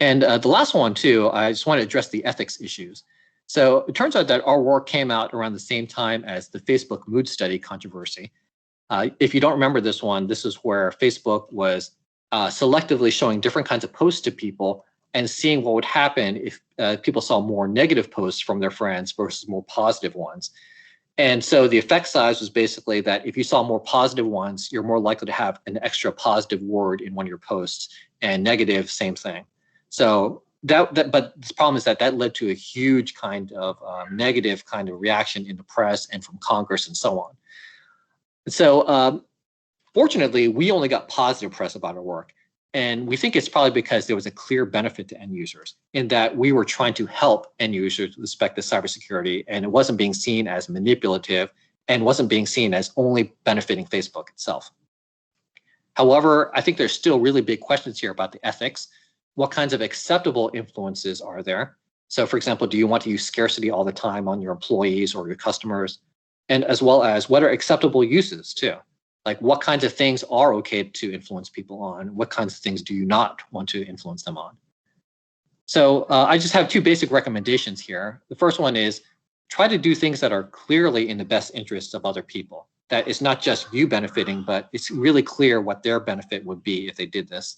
And the last one too, I just want to address the ethics issues. So it turns out that our work came out around the same time as the Facebook mood study controversy. If you don't remember this one, this is where Facebook was selectively showing different kinds of posts to people and seeing what would happen if people saw more negative posts from their friends versus more positive ones. And so the effect size was basically that if you saw more positive ones, you're more likely to have an extra positive word in one of your posts, and negative, same thing. So but the problem is that led to a huge kind of negative kind of reaction in the press and from Congress and so on. So fortunately, we only got positive press about our work. And we think it's probably because there was a clear benefit to end users in that we were trying to help end users with respect to cybersecurity, and it wasn't being seen as manipulative and wasn't being seen as only benefiting Facebook itself. However, I think there's still really big questions here about the ethics. What kinds of acceptable influences are there? So for example, do you want to use scarcity all the time on your employees or your customers? And as well as what are acceptable uses too? Like what kinds of things are okay to influence people on? What kinds of things do you not want to influence them on? So I just have 2 basic recommendations here. The first one is try to do things that are clearly in the best interests of other people. That it's not just you benefiting, but it's really clear what their benefit would be if they did this.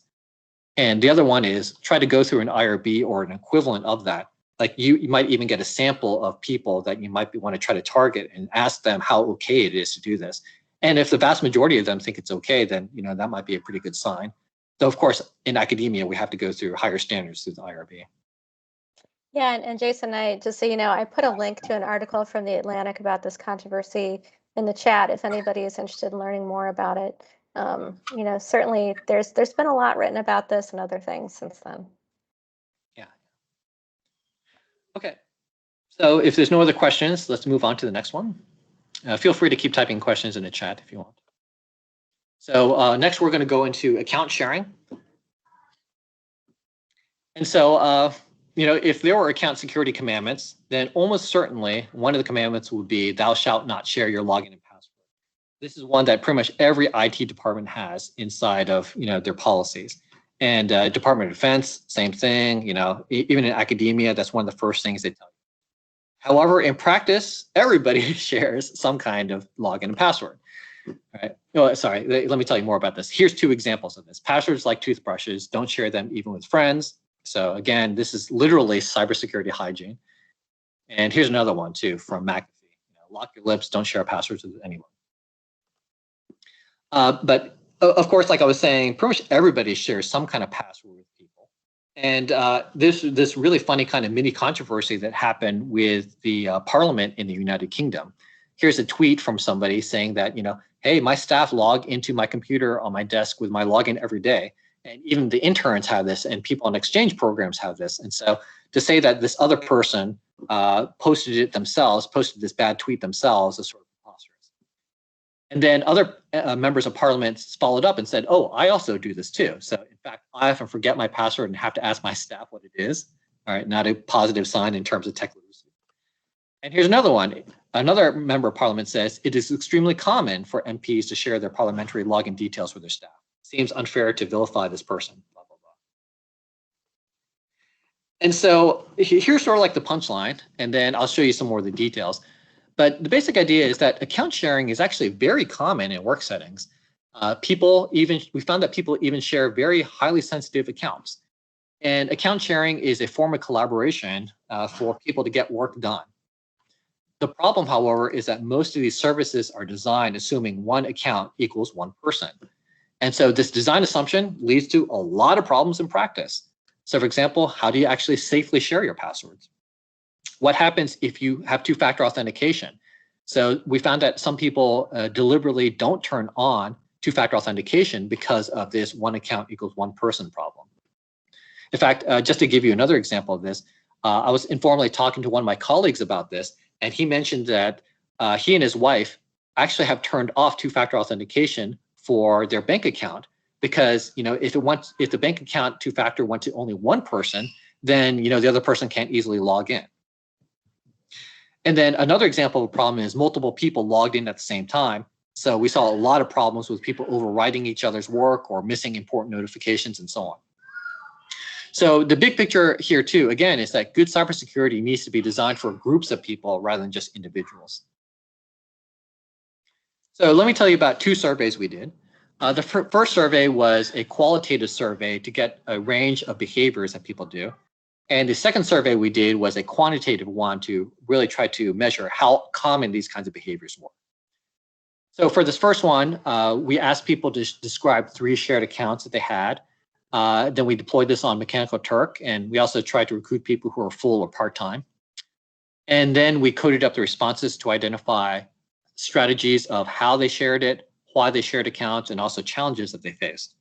And the other one is try to go through an IRB or an equivalent of that. Like you might even get a sample of people that you might want to try to target and ask them how okay it is to do this. And if the vast majority of them think it's okay, then that might be a pretty good sign. Though of course, in academia, we have to go through higher standards through the IRB. Yeah, and Jason, just so you know, I put a link to an article from The Atlantic about this controversy in the chat if anybody is interested in learning more about it. Certainly there's been a lot written about this and other things since then. Yeah. Okay. So if there's no other questions, let's move on to the next one. Feel free to keep typing questions in the chat if you want. So next we're going to go into account sharing. And so, if there were account security commandments, then almost certainly one of the commandments would be thou shalt not share your login and password. This is one that pretty much every IT department has inside of their policies. And Department of Defense, same thing. Even in academia, that's one of the first things they tell you. However, in practice, everybody shares some kind of login and password. Right? Oh, sorry, let me tell you more about this. Here's 2 examples of this. Passwords like toothbrushes, don't share them even with friends. So again, this is literally cybersecurity hygiene. And here's another one too from McAfee. Lock your lips, don't share passwords with anyone. But of course, like I was saying, pretty much everybody shares some kind of password with people. And this really funny kind of mini controversy that happened with the Parliament in the United Kingdom. Here's a tweet from somebody saying that, hey, my staff log into my computer on my desk with my login every day. And even the interns have this, and people on exchange programs have this. And so to say that this other person posted this bad tweet themselves is sort of preposterous. And then other members of parliament followed up and said, oh, I also do this too. So in fact, I often forget my password and have to ask my staff what it is. All right, not a positive sign in terms of tech literacy. And here's another one. Another member of parliament says, it is extremely common for MPs to share their parliamentary login details with their staff. Seems unfair to vilify this person, blah, blah, blah. And so here's sort of like the punchline, and then I'll show you some more of the details. But the basic idea is that account sharing is actually very common in work settings. We found that people even share very highly sensitive accounts. And account sharing is a form of collaboration for people to get work done. The problem, however, is that most of these services are designed assuming one account equals one person. And so this design assumption leads to a lot of problems in practice. So for example, how do you actually safely share your passwords? What happens if you have two-factor authentication? So we found that some people deliberately don't turn on two-factor authentication because of this one account equals one person problem. In fact, just to give you another example of this, I was informally talking to one of my colleagues about this, and he mentioned that he and his wife actually have turned off two-factor authentication for their bank account because, you know, if the bank account two-factor went to only one person, then, you know, the other person can't easily log in. And then another example of a problem is multiple people logged in at the same time. So we saw a lot of problems with people overwriting each other's work or missing important notifications and so on. So the big picture here too, again, is that good cybersecurity needs to be designed for groups of people rather than just individuals. So let me tell you about two surveys we did. The first survey was a qualitative survey to get a range of behaviors that people do. And the second survey we did was a quantitative one to really try to measure how common these kinds of behaviors were. So for this first one, we asked people to describe 3 shared accounts that they had. Then we deployed this on Mechanical Turk, and we also tried to recruit people who are full or part-time. And then we coded up the responses to identify strategies of how they shared it, why they shared accounts, and also challenges that they faced.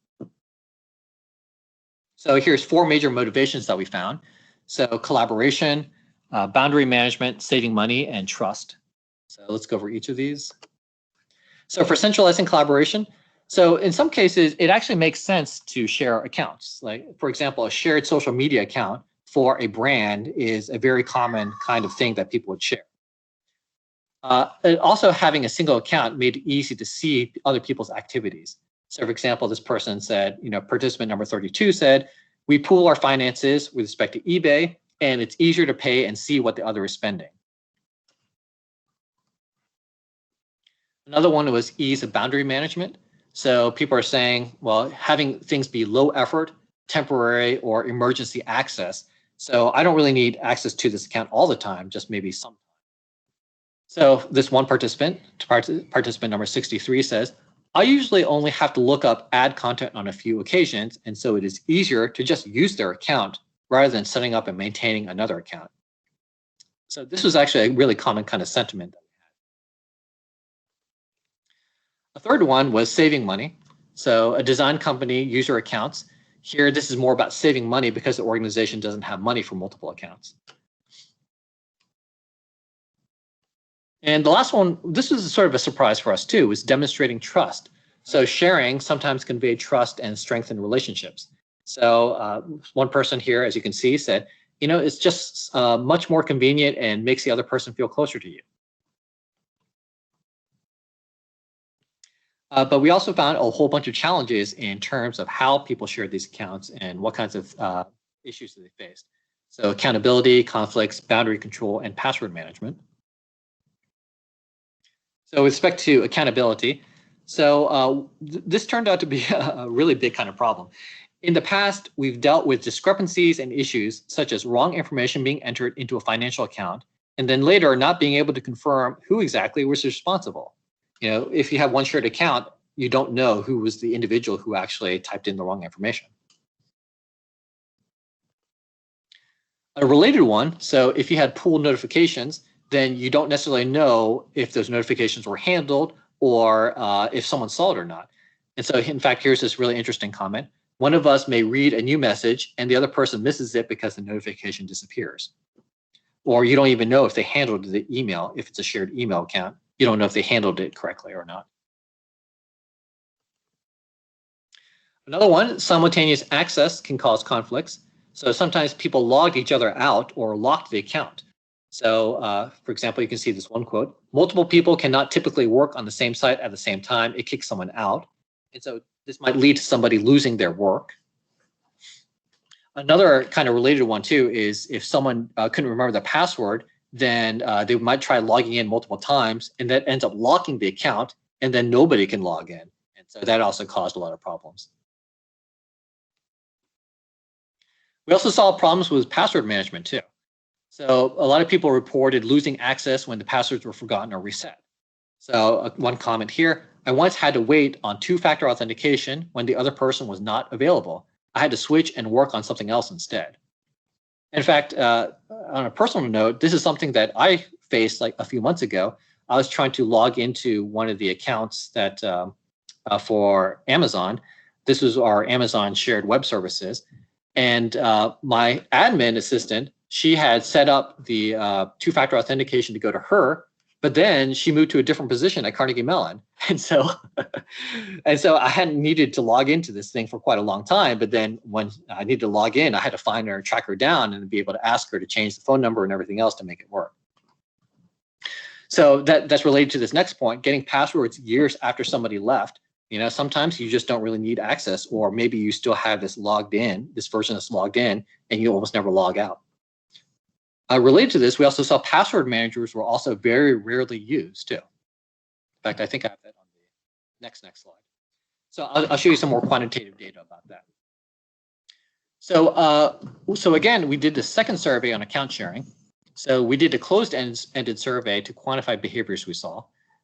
So here's 4 major motivations that we found. So collaboration, boundary management, saving money, and trust. So let's go over each of these. So for centralizing collaboration, so in some cases, it actually makes sense to share accounts. Like, for example, a shared social media account for a brand is a very common kind of thing that people would share. And also having a single account made it easy to see other people's activities. So for example, this person said, you know, participant number 32 said, we pool our finances with respect to eBay, and it's easier to pay and see what the other is spending. Another one was ease of boundary management. So people are saying, well, having things be low effort, temporary, or emergency access. So I don't really need access to this account all the time, just maybe sometimes. So this one participant number 63 says, I usually only have to look up ad content on a few occasions, and so it is easier to just use their account rather than setting up and maintaining another account. So this was actually a really common kind of sentiment. A third one was saving money. So a design company user accounts. Here, this is more about saving money because the organization doesn't have money for multiple accounts. And the last one, this was sort of a surprise for us too, was demonstrating trust. So sharing sometimes conveyed trust and strengthen relationships. So one person here, as you can see, said, you know, it's just much more convenient and makes the other person feel closer to you. But we also found a whole bunch of challenges in terms of how people shared these accounts and what kinds of issues that they faced. So accountability, conflicts, boundary control, and password management. So with respect to accountability, so this turned out to be a really big kind of problem. In the past, we've dealt with discrepancies and issues such as wrong information being entered into a financial account, and then later not being able to confirm who exactly was responsible. You know, if you have one shared account, you don't know who was the individual who actually typed in the wrong information. A related one, so if you had pooled notifications, then you don't necessarily know if those notifications were handled or if someone saw it or not. And so in fact, here's this really interesting comment. One of us may read a new message and the other person misses it because the notification disappears. Or you don't even know if they handled the email. If it's a shared email account, you don't know if they handled it correctly or not. Another one, simultaneous access can cause conflicts. So sometimes people logged each other out or locked the account. So for example, you can see this one quote, multiple people cannot typically work on the same site at the same time. It kicks someone out. And so this might lead to somebody losing their work. Another kind of related one too is if someone couldn't remember the password, then they might try logging in multiple times, and that ends up locking the account, and then nobody can log in. And so that also caused a lot of problems. We also saw problems with password management too. So a lot of people reported losing access when the passwords were forgotten or reset. So one comment here, I once had to wait on two-factor authentication when the other person was not available. I had to switch and work on something else instead. In fact, on a personal note, this is something that I faced like a few months ago. I was trying to log into one of the accounts that for Amazon. This was our Amazon shared web services. And my admin assistant, she had set up the two-factor authentication to go to her, but then she moved to a different position at Carnegie Mellon. And so I hadn't needed to log into this thing for quite a long time. But then when I needed to log in, I had to find her and track her down and be able to ask her to change the phone number and everything else to make it work. So that's related to this next point, getting passwords years after somebody left. You know, sometimes you just don't really need access, or maybe you still have this logged in, this version that's logged in, and you almost never log out. Related to this, we also saw password managers were also very rarely used too. In fact, I think I have that on the next slide. So I'll show you some more quantitative data about that. So again, we did the second survey on account sharing. So we did a closed-ended survey to quantify behaviors we saw.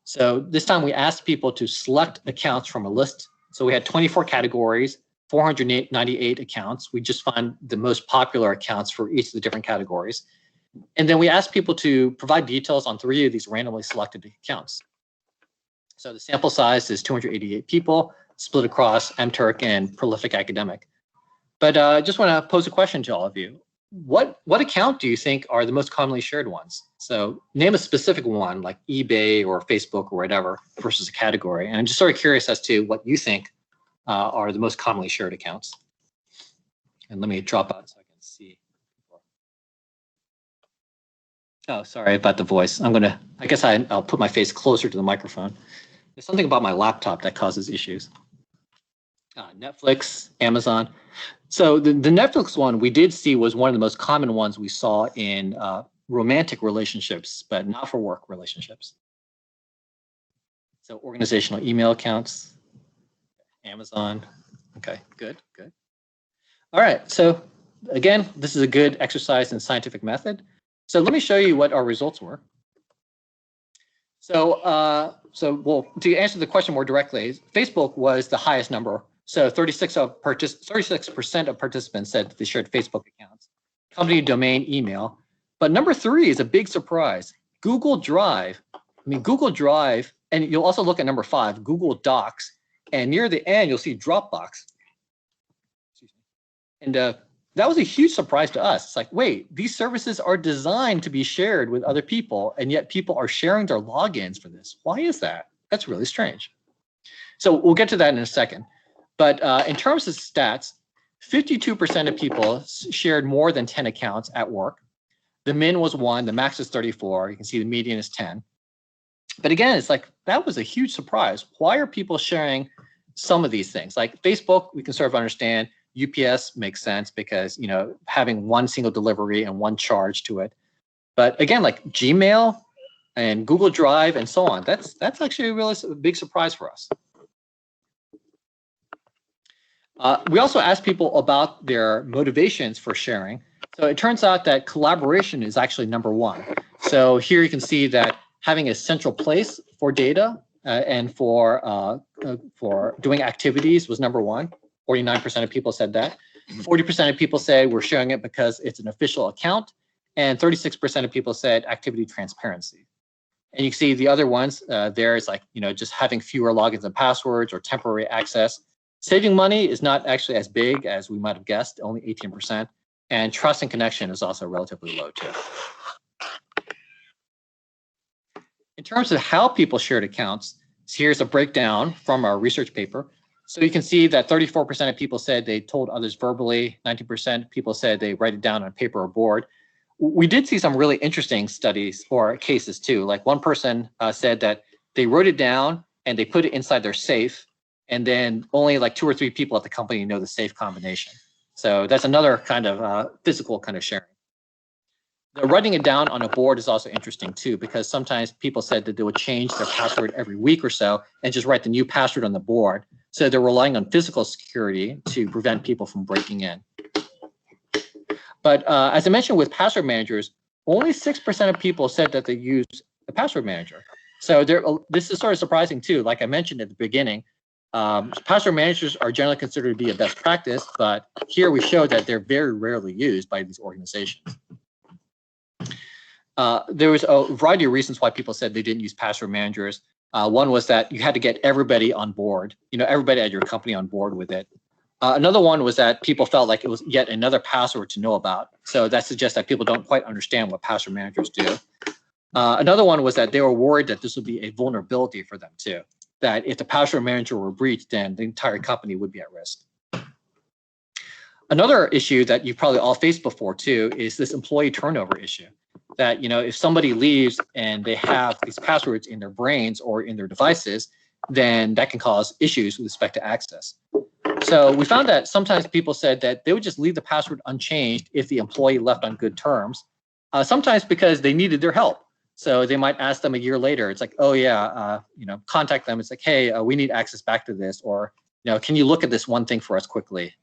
So this time we asked people to select accounts from a list. So we had 24 categories, 498 accounts. We just found the most popular accounts for each of the different categories. And then we asked people to provide details on 3 of these randomly selected accounts. So the sample size is 288 people, split across MTurk and prolific academic. But I just want to pose a question to all of you. What account do you think are the most commonly shared ones? So name a specific one like eBay or Facebook or whatever versus a category. And I'm just sort of curious as to what you think are the most commonly shared accounts. And let me drop out so I can see. Oh, sorry about the voice. I guess I'll put my face closer to the microphone. There's something about my laptop that causes issues. Netflix, Amazon. So the Netflix one we did see was one of the most common ones we saw in romantic relationships, but not for work relationships. So organizational email accounts, Amazon. Okay, good. All right, so again, this is a good exercise in scientific method. So let me show you what our results were. So, well, to answer the question more directly, Facebook was the highest number. So 36% of participants said they shared Facebook accounts, company domain, email. But number 3 is a big surprise. Google Drive. I mean, Google Drive, and you'll also look at number 5, Google Docs, and near the end, you'll see Dropbox. And that was a huge surprise to us. It's like, wait, these services are designed to be shared with other people, and yet people are sharing their logins for this. Why is that? That's really strange. So we'll get to that in a second. But in terms of stats, 52% of people shared more than 10 accounts at work. The min was 1, the max is 34. You can see the median is 10. But again, it's like, that was a huge surprise. Why are people sharing some of these things? Like Facebook, we can sort of understand. UPS makes sense because, you know, having one single delivery and one charge to it. But again, like Gmail and Google Drive and so on, that's actually a really big surprise for us. We also asked people about their motivations for sharing. So it turns out that collaboration is actually number 1. So here you can see that having a central place for data and for doing activities was number 1. 49% of people said that. 40% of people say we're sharing it because it's an official account. And 36% of people said activity transparency. And you can see the other ones there is like, you know, just having fewer logins and passwords or temporary access. Saving money is not actually as big as we might have guessed, only 18%. And trust and connection is also relatively low too. In terms of how people shared accounts, here's a breakdown from our research paper. So you can see that 34% of people said they told others verbally, 19% people said they write it down on paper or board. We did see some really interesting studies or cases too. Like one person said that they wrote it down and they put it inside their safe, and then only like 2 or 3 people at the company know the safe combination. So that's another kind of physical kind of sharing. The writing it down on a board is also interesting too, because sometimes people said that they would change their password every week or so and just write the new password on the board. So they're relying on physical security to prevent people from breaking in. But as I mentioned with password managers, only 6% of people said that they use a password manager. So this is sort of surprising too. Like I mentioned at the beginning, password managers are generally considered to be a best practice, but here we show that they're very rarely used by these organizations. There was a variety of reasons why people said they didn't use password managers. One was that you had to get everybody on board, everybody at your company on board with it. Another one was that people felt like it was yet another password to know about. So that suggests that people don't quite understand what password managers do. Another one was that they were worried that this would be a vulnerability for them too, that if the password manager were breached, then the entire company would be at risk. Another issue that you've probably all faced before too is this employee turnover issue. That if somebody leaves and they have these passwords in their brains or in their devices, then that can cause issues with respect to access. So we found that sometimes people said that they would just leave the password unchanged if the employee left on good terms, sometimes because they needed their help. So they might ask them a year later. It's like, oh yeah, contact them. It's like, hey, we need access back to this, or can you look at this one thing for us quickly?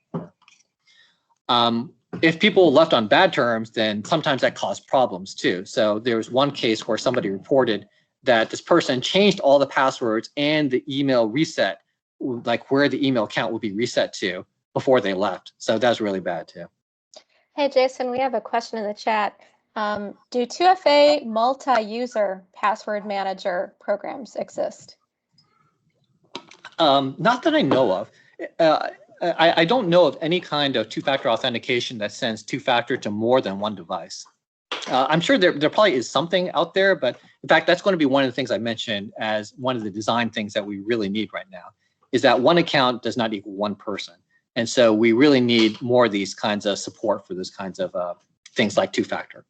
If people left on bad terms, then sometimes that caused problems too. So there was one case where somebody reported that this person changed all the passwords and the email reset, like where the email account would be reset to before they left. So that's really bad too. Hey, Jason, we have a question in the chat. Do 2FA multi-user password manager programs exist? Not that I know of. I don't know of any kind of two-factor authentication that sends two-factor to more than one device. I'm sure there probably is something out there, but in fact, that's going to be one of the things I mentioned as one of the design things that we really need right now, is that one account does not equal one person. And so we really need more of these kinds of support for those kinds of things like two-factor.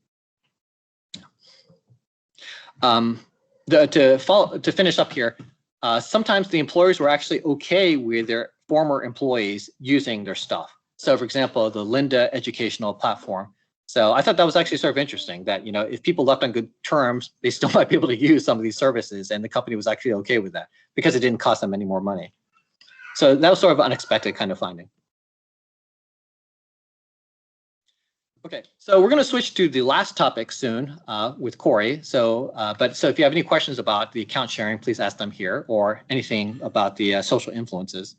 To finish up here, sometimes the employers were actually okay with their former employees using their stuff. So for example, the Lynda educational platform. So I thought that was actually sort of interesting that, if people left on good terms, they still might be able to use some of these services, and the company was actually okay with that because it didn't cost them any more money. So that was sort of an unexpected kind of finding. Okay, so we're going to switch to the last topic soon with Cori. So if you have any questions about the account sharing, please ask them here, or anything about the social influences.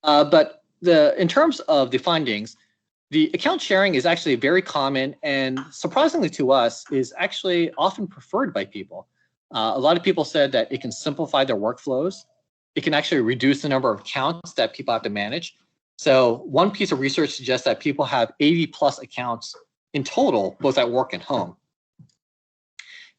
But in terms of the findings, the account sharing is actually very common, and surprisingly to us, is actually often preferred by people. A lot of people said that it can simplify their workflows. It can actually reduce the number of accounts that people have to manage. So one piece of research suggests that people have 80+ accounts in total, both at work and home.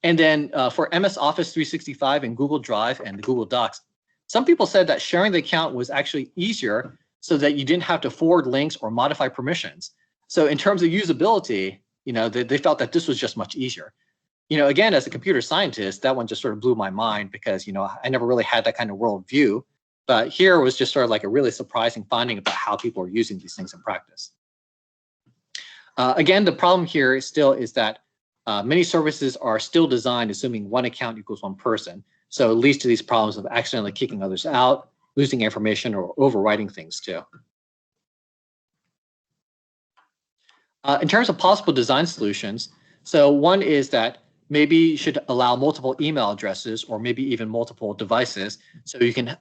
And then for MS Office 365 and Google Drive and Google Docs, some people said that sharing the account was actually easier so that you didn't have to forward links or modify permissions. So in terms of usability, they felt that this was just much easier. Again, as a computer scientist, that one just sort of blew my mind because, I never really had that kind of worldview. But here was just sort of like a really surprising finding about how people are using these things in practice. Again, the problem here still is that many services are still designed assuming one account equals one person. So it leads to these problems of accidentally kicking others out, losing information, or overwriting things too. In terms of possible design solutions, so one is that maybe you should allow multiple email addresses or maybe even multiple devices so you can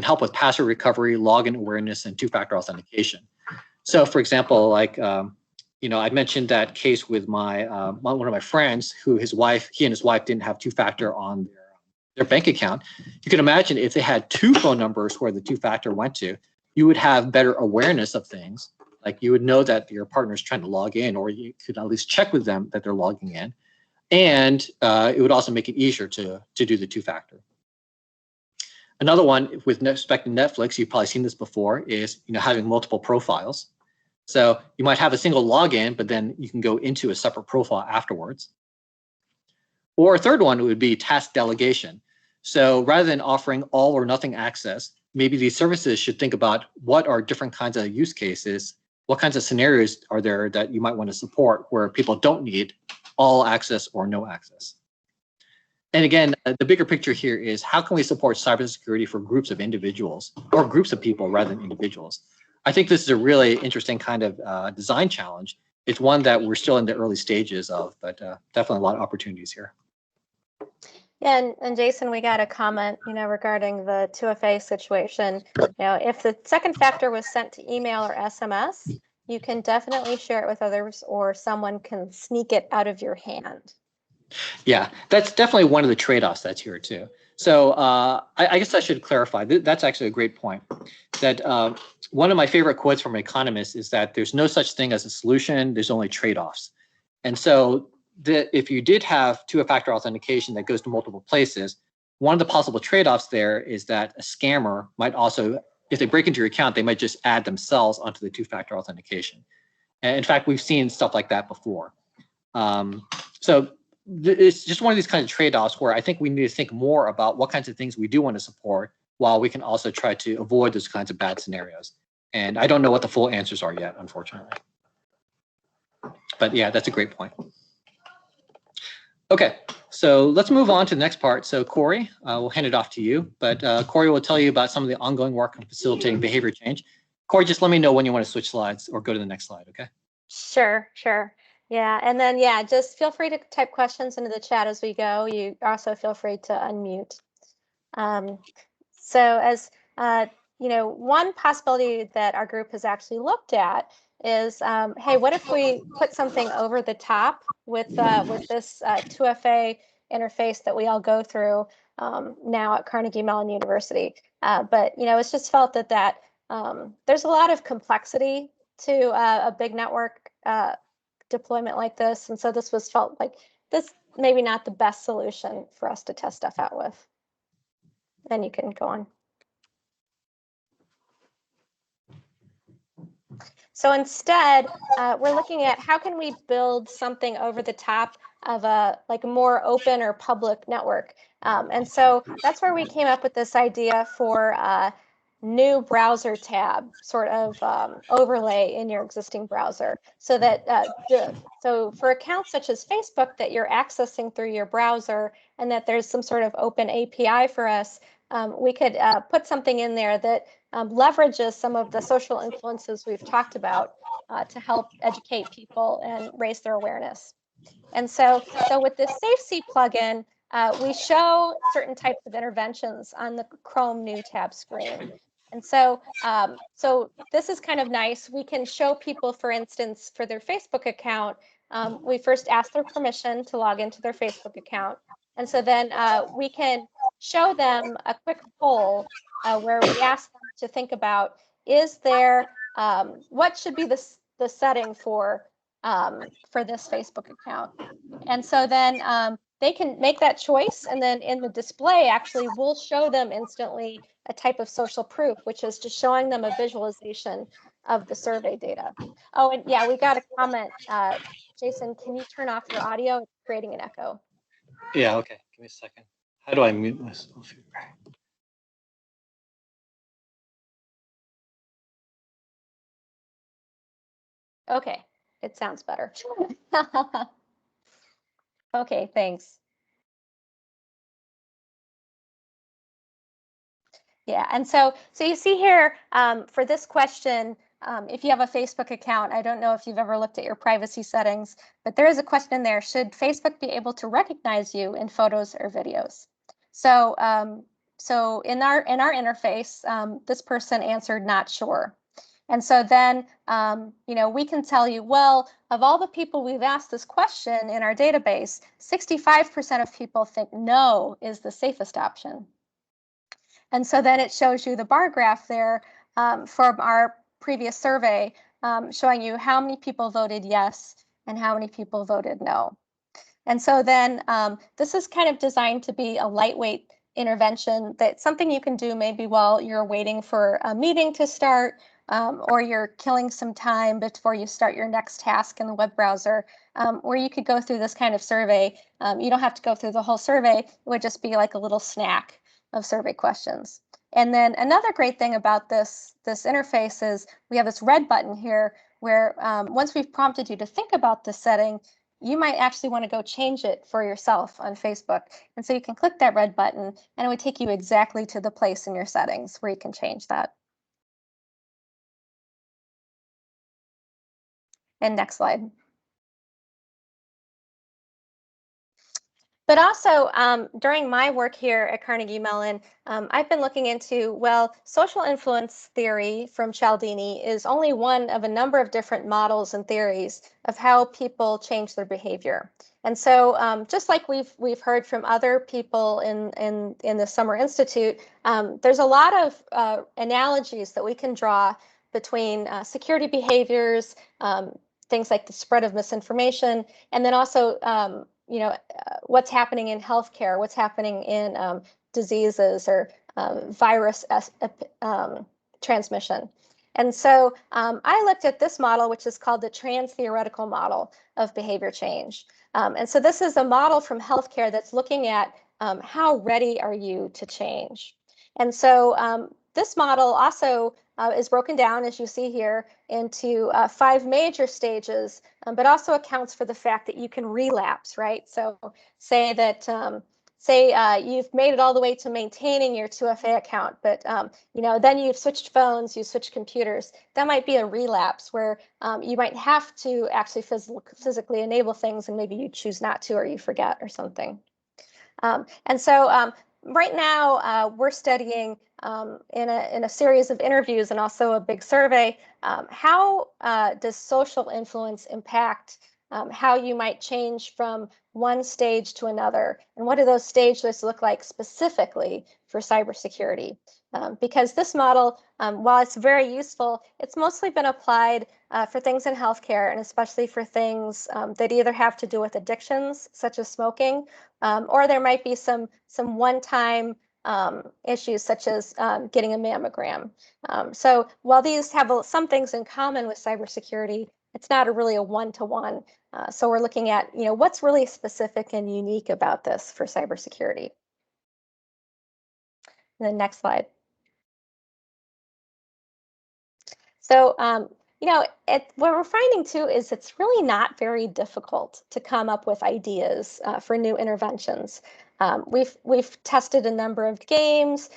help with password recovery, login awareness, and two-factor authentication. So for example, like I mentioned that case with one of my friends he and his wife didn't have two-factor on their bank account. You can imagine if they had 2 phone numbers where the two-factor went to, you would have better awareness of things. Like you would know that your partner is trying to log in, or you could at least check with them that they're logging in. And it would also make it easier to do the two-factor. Another one with respect to Netflix, you've probably seen this before, is having multiple profiles. So you might have a single login, but then you can go into a separate profile afterwards. Or a third one would be task delegation. So rather than offering all or nothing access, maybe these services should think about what are different kinds of use cases, what kinds of scenarios are there that you might want to support where people don't need all access or no access. And again, the bigger picture here is how can we support cybersecurity for groups of individuals or groups of people rather than individuals? I think this is a really interesting kind of design challenge. It's one that we're still in the early stages of, but definitely a lot of opportunities here. Yeah, and Jason, we got a comment, regarding the 2FA situation. If the second factor was sent to email or SMS, you can definitely share it with others, or someone can sneak it out of your hand. Yeah, that's definitely one of the trade-offs that's here too. So I guess I should clarify. That's actually a great point. That one of my favorite quotes from an economist is that there's no such thing as a solution. There's only trade-offs. And so if you did have two-factor authentication that goes to multiple places, one of the possible trade-offs there is that a scammer might also, if they break into your account, they might just add themselves onto the two-factor authentication. And in fact, we've seen stuff like that before. So it's just one of these kinds of trade-offs where I think we need to think more about what kinds of things we do want to support, while we can also try to avoid those kinds of bad scenarios. And I don't know what the full answers are yet, unfortunately. But yeah, that's a great point. Okay, so let's move on to the next part. So Cori, we'll hand it off to you, but Cori will tell you about some of the ongoing work on facilitating behavior change. Cori, just let me know when you want to switch slides or go to the next slide, okay? Sure. Yeah, and then, just feel free to type questions into the chat as we go. You also feel free to unmute. So as one possibility that our group has actually looked at is, hey, what if we put something over the top with this 2FA interface that we all go through now at Carnegie Mellon University? But it's just felt that there's a lot of complexity to a big network deployment like this, and so this was felt like this maybe not the best solution for us to test stuff out with. And you can go on. So instead, we're looking at how can we build something over the top of a more open or public network. And so that's where we came up with this idea for a new browser tab sort of overlay in your existing browser, so that so for accounts such as Facebook that you're accessing through your browser and that there's some sort of open API for us, we could put something in there that leverages some of the social influences we've talked about to help educate people and raise their awareness. And so with this SafeC plugin, we show certain types of interventions on the Chrome New tab screen. And so this is kind of nice. We can show people, for instance, for their Facebook account, we first ask their permission to log into their Facebook account. And so then we can show them a quick poll where we ask them to think about, is there, what should be the setting for this Facebook account? And so then they can make that choice, and then in the display, actually, we'll show them instantly a type of social proof, which is just showing them a visualization of the survey data. Oh, and yeah, we got a comment. Jason, can you turn off your audio? It's creating an echo. Yeah, okay, give me a second. How do I mute myself here? Okay, it sounds better. Okay, thanks. Yeah, and so you see here for this question, if you have a Facebook account, I don't know if you've ever looked at your privacy settings, but there is a question in there: should Facebook be able to recognize you in photos or videos? So so in our interface, this person answered not sure. And so then, we can tell you, well, of all the people we've asked this question in our database, 65% of people think no is the safest option. And so then it shows you the bar graph there from our previous survey, showing you how many people voted yes and how many people voted no. And so then this is kind of designed to be a lightweight intervention that's something you can do maybe while you're waiting for a meeting to start, or you're killing some time before you start your next task in the web browser, where you could go through this kind of survey. You don't have to go through the whole survey. It would just be like a little snack of survey questions. And then another great thing about this interface is we have this red button here where once we've prompted you to think about this setting, you might actually want to go change it for yourself on Facebook. And so you can click that red button and it would take you exactly to the place in your settings where you can change that. And next slide. But also, during my work here at Carnegie Mellon, I've been looking into, well, social influence theory from Cialdini is only one of a number of different models and theories of how people change their behavior. And so just like we've heard from other people in the Summer Institute, there's a lot of analogies that we can draw between security behaviors, things like the spread of misinformation, and then also what's happening in healthcare, what's happening in diseases or virus transmission. And so I looked at this model, which is called the trans-theoretical model of behavior change. And so this is a model from healthcare that's looking at how ready are you to change. And so this model also is broken down, as you see here, into 5 major stages, but also accounts for the fact that you can relapse, right? So say that, you've made it all the way to maintaining your 2FA account, but then you've switched phones, you switched computers. That might be a relapse where you might have to actually physically enable things and maybe you choose not to or you forget or something. And so right now, we're studying in a series of interviews and also a big survey, how does social influence impact how you might change from one stage to another? And what do those stages look like specifically for cybersecurity? Because this model, while it's very useful, it's mostly been applied for things in healthcare, and especially for things that either have to do with addictions, such as smoking, or there might be some one-time issues, such as getting a mammogram. So while these have some things in common with cybersecurity, it's not really a one-to-one. So we're looking at what's really specific and unique about this for cybersecurity. And then next slide. So, what we're finding too is it's really not very difficult to come up with ideas for new interventions. We've tested a number of games.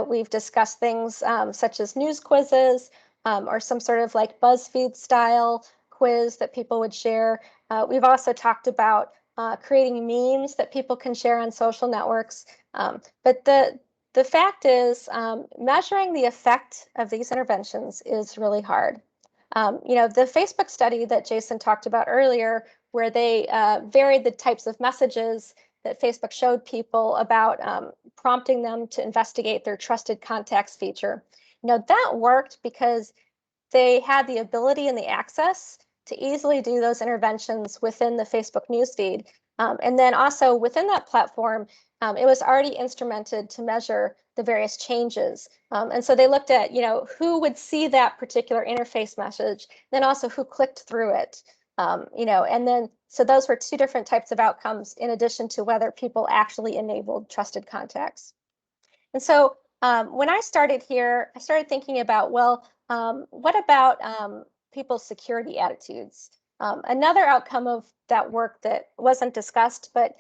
We've discussed things such as news quizzes or some sort of like BuzzFeed style quiz that people would share. We've also talked about creating memes that people can share on social networks. But the fact is, measuring the effect of these interventions is really hard. The Facebook study that Jason talked about earlier, where they varied the types of messages that Facebook showed people about prompting them to investigate their trusted contacts feature. That worked because they had the ability and the access to easily do those interventions within the Facebook newsfeed. And then also within that platform, it was already instrumented to measure the various changes. And so they looked at, who would see that particular interface message, then also who clicked through it. And then, so those were 2 different types of outcomes in addition to whether people actually enabled trusted contacts. And so when I started here, I started thinking about, well, what about people's security attitudes? Another outcome of that work that wasn't discussed, but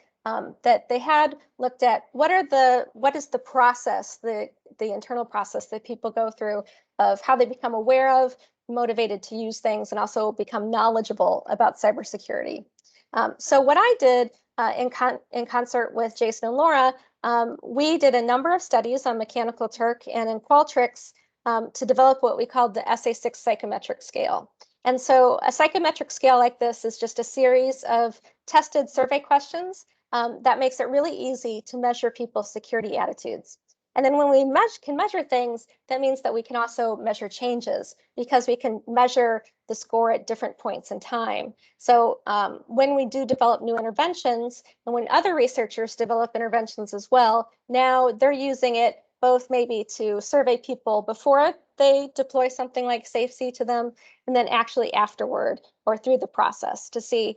that they had looked at what is the process, the internal process that people go through of how they become aware of, motivated to use things, and also become knowledgeable about cybersecurity. So what I did in concert with Jason and Laura, we did a number of studies on Mechanical Turk and in Qualtrics to develop what we called the SA6 psychometric scale. And so a psychometric scale like this is just a series of tested survey questions that makes it really easy to measure people's security attitudes. And then when we can measure things, that means that we can also measure changes, because we can measure the score at different points in time. So when we do develop new interventions, and when other researchers develop interventions as well, now they're using it both maybe to survey people before they deploy something like SafeC to them, and then actually afterward or through the process to see,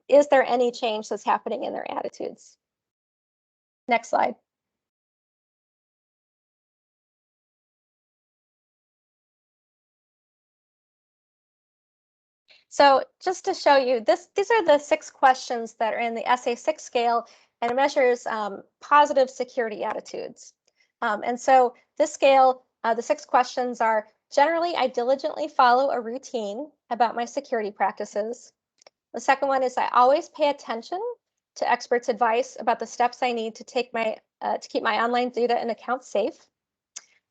is there any change that's happening in their attitudes? Next slide. So just to show you, these are the 6 questions that are in the SA6 scale, and it measures positive security attitudes. And so this scale, the 6 questions are: generally, I diligently follow a routine about my security practices. The second one is I always pay attention to experts' advice about the steps I need to take to keep my online data and accounts safe.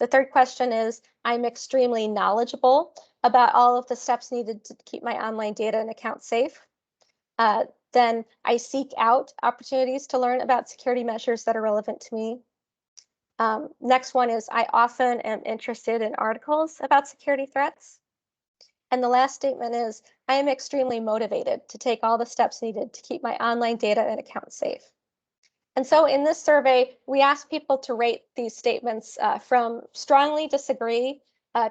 The third question is I'm extremely knowledgeable about all of the steps needed to keep my online data and accounts safe. Then I seek out opportunities to learn about security measures that are relevant to me. Next one is I often am interested in articles about security threats. And the last statement is I am extremely motivated to take all the steps needed to keep my online data and accounts safe. And so in this survey, we asked people to rate these statements from strongly disagree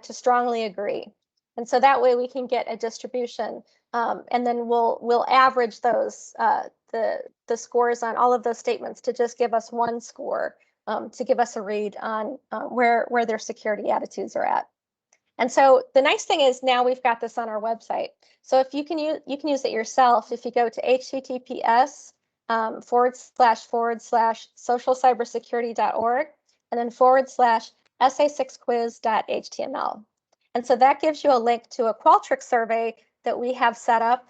to strongly agree. And so that way we can get a distribution, and then we'll average those, the scores on all of those statements to just give us one score, to give us a read on where their security attitudes are at. And so the nice thing is now we've got this on our website. So if you can use it yourself. If you go to https //socialcybersecurity.org and then /SA6quiz.html. And so that gives you a link to a Qualtrics survey that we have set up,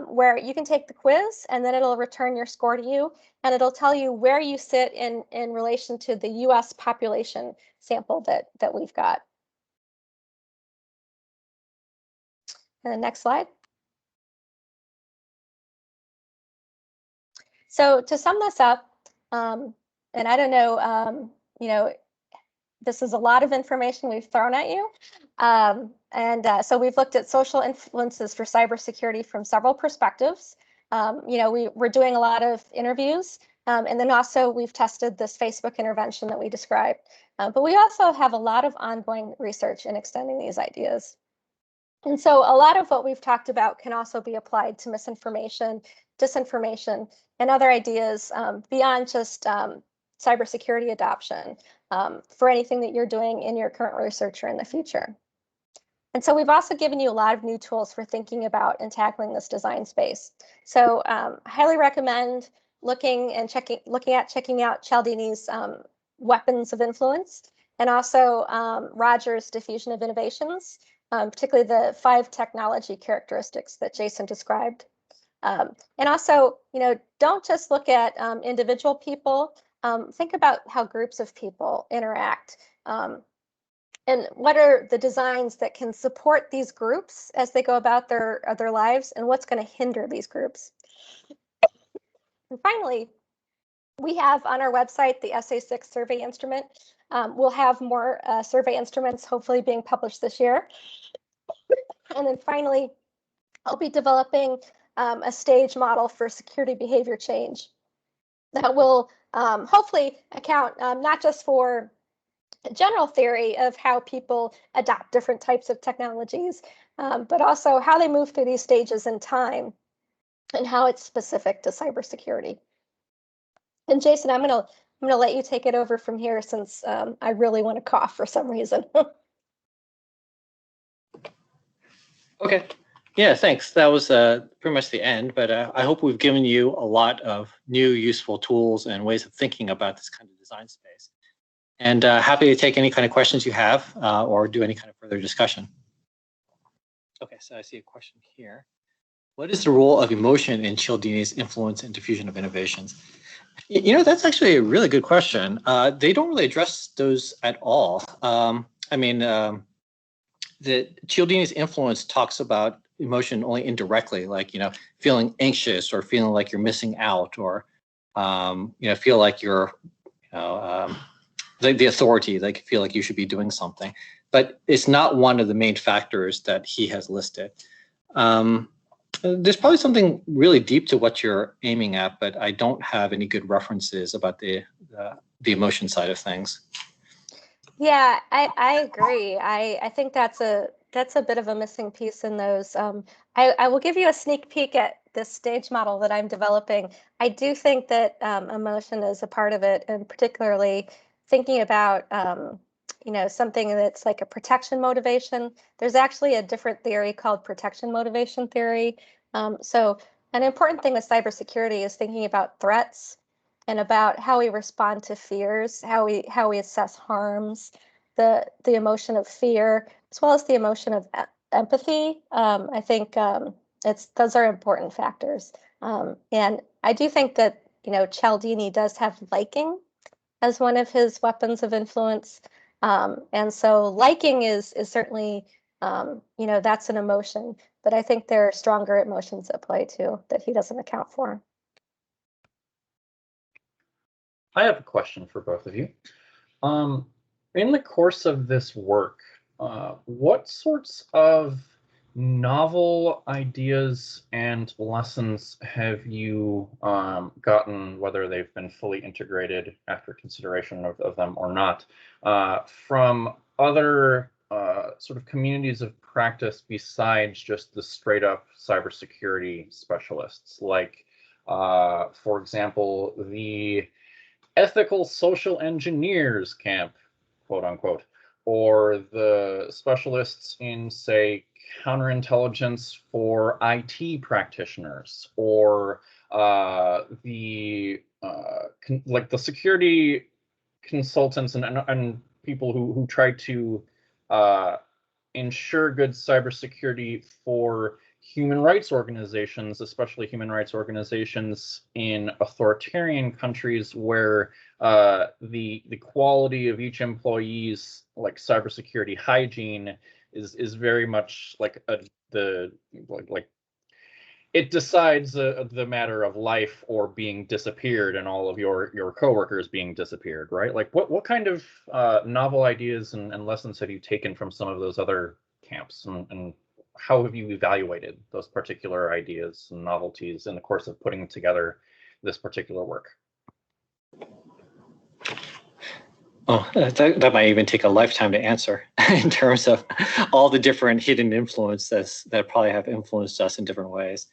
where you can take the quiz and then it'll return your score to you, and it'll tell you where you sit in relation to the US population sample that we've got. And the next slide. So to sum this up, and I don't know, this is a lot of information we've thrown at you. So we've looked at social influences for cybersecurity from several perspectives. We're doing a lot of interviews, and then also we've tested this Facebook intervention that we described. But we also have a lot of ongoing research in extending these ideas. And so a lot of what we've talked about can also be applied to misinformation, disinformation, and other ideas beyond just cybersecurity adoption, for anything that you're doing in your current research or in the future. And so we've also given you a lot of new tools for thinking about and tackling this design space. So I highly recommend looking at checking out Cialdini's Weapons of Influence, and also Roger's Diffusion of Innovations, particularly the 5 technology characteristics that Jason described. And also, don't just look at individual people. Think about how groups of people interact, and what are the designs that can support these groups as they go about their lives, and what's going to hinder these groups. And finally, we have on our website the SA6 survey instrument. We'll have more survey instruments hopefully being published this year. And then finally, I'll be developing a stage model for security behavior change that will hopefully account not just for a general theory of how people adopt different types of technologies, but also how they move through these stages in time and how it's specific to cybersecurity. And Jason, I'm gonna let you take it over from here, since I really want to cough for some reason. Okay. Yeah, thanks. That was pretty much the end, but I hope we've given you a lot of new useful tools and ways of thinking about this kind of design space. And happy to take any kind of questions you have or do any kind of further discussion. Okay, so I see a question here. What is the role of emotion in Cialdini's influence and diffusion of innovations? That's actually a really good question. They don't really address those at all. The Cialdini's influence talks about emotion only indirectly, like, feeling anxious or feeling like you're missing out, or, feel like you're, the authority. They feel like you should be doing something, but it's not one of the main factors that he has listed. There's probably something really deep to what you're aiming at, but I don't have any good references about the emotion side of things. Yeah, I agree. I think that's a bit of a missing piece in those. I will give you a sneak peek at this stage model that I'm developing. I do think that emotion is a part of it, and particularly thinking about something that's like a protection motivation. There's actually a different theory called protection motivation theory. So an important thing with cybersecurity is thinking about threats and about how we respond to fears, how we assess harms, the emotion of fear, as well as the emotion of empathy. I think those are important factors. And I do think that Cialdini does have liking as one of his weapons of influence. And so liking is certainly that's an emotion, but I think there are stronger emotions at play too that he doesn't account for. I have a question for both of you. In the course of this work, what sorts of novel ideas and lessons have you gotten, whether they've been fully integrated after consideration of them or not, from other sort of communities of practice besides just the straight up cybersecurity specialists? Like, for example, the ethical social engineers camp, quote unquote, or the specialists in, say, counterintelligence for IT practitioners, or the security consultants and people who try to ensure good cybersecurity for human rights organizations, especially human rights organizations in authoritarian countries where the quality of each employee's cybersecurity hygiene is very much it decides the matter of life or being disappeared and all of your coworkers being disappeared, right? Like what kind of novel ideas and lessons have you taken from some of those other camps, and how have you evaluated those particular ideas and novelties in the course of putting together this particular work? Oh, that might even take a lifetime to answer in terms of all the different hidden influences that probably have influenced us in different ways.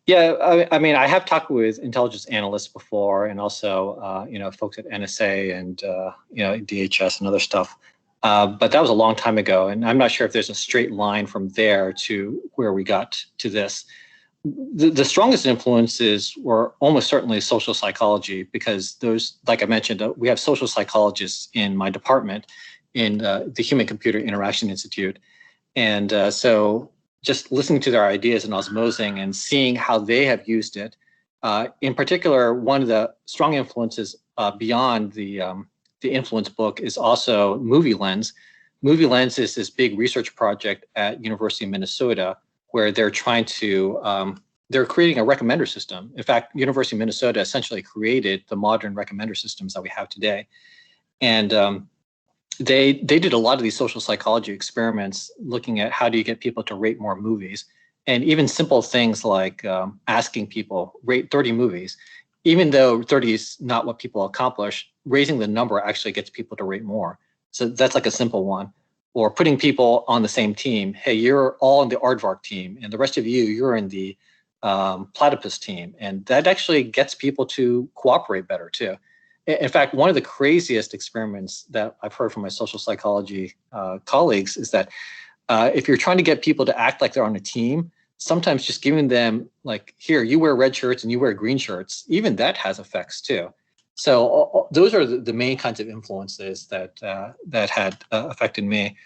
Yeah, I mean, I have talked with intelligence analysts before, and also, folks at NSA and, DHS and other stuff. But that was a long time ago, and I'm not sure if there's a straight line from there to where we got to this. The strongest influences were almost certainly social psychology, because those, like I mentioned, we have social psychologists in my department in the Human-Computer Interaction Institute. And so just listening to their ideas and osmosing and seeing how they have used it. In particular, one of the strong influences beyond the influence book is also Movie Lens. Movie Lens is this big research project at University of Minnesota where they're trying to, they're creating a recommender system. In fact, University of Minnesota essentially created the modern recommender systems that we have today. And they did a lot of these social psychology experiments looking at how do you get people to rate more movies, and even simple things like asking people, rate 30 movies. Even though 30 is not what people accomplish, raising the number actually gets people to rate more. So that's like a simple one. Or putting people on the same team. Hey, you're all in the aardvark team, and the rest of you're in the platypus team. And that actually gets people to cooperate better too. In fact, one of the craziest experiments that I've heard from my social psychology colleagues is that if you're trying to get people to act like they're on a team, sometimes just giving them like, here, you wear red shirts and you wear green shirts, even that has effects too. So those are the main kinds of influences that had affected me.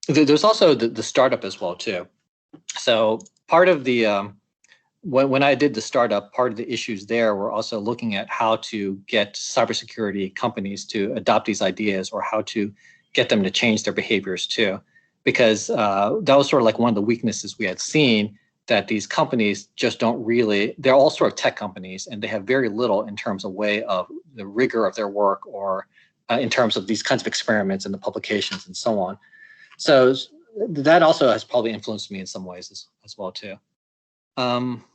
There's also the startup as well too. So part of the when I did the startup, part of the issues there were also looking at how to get cybersecurity companies to adopt these ideas, or how to get them to change their behaviors too, because that was sort of like one of the weaknesses we had seen, that these companies just don't really, they're all sort of tech companies, and they have very little in terms of way of the rigor of their work, or in terms of these kinds of experiments and the publications and so on. So that also has probably influenced me in some ways as well too. I'm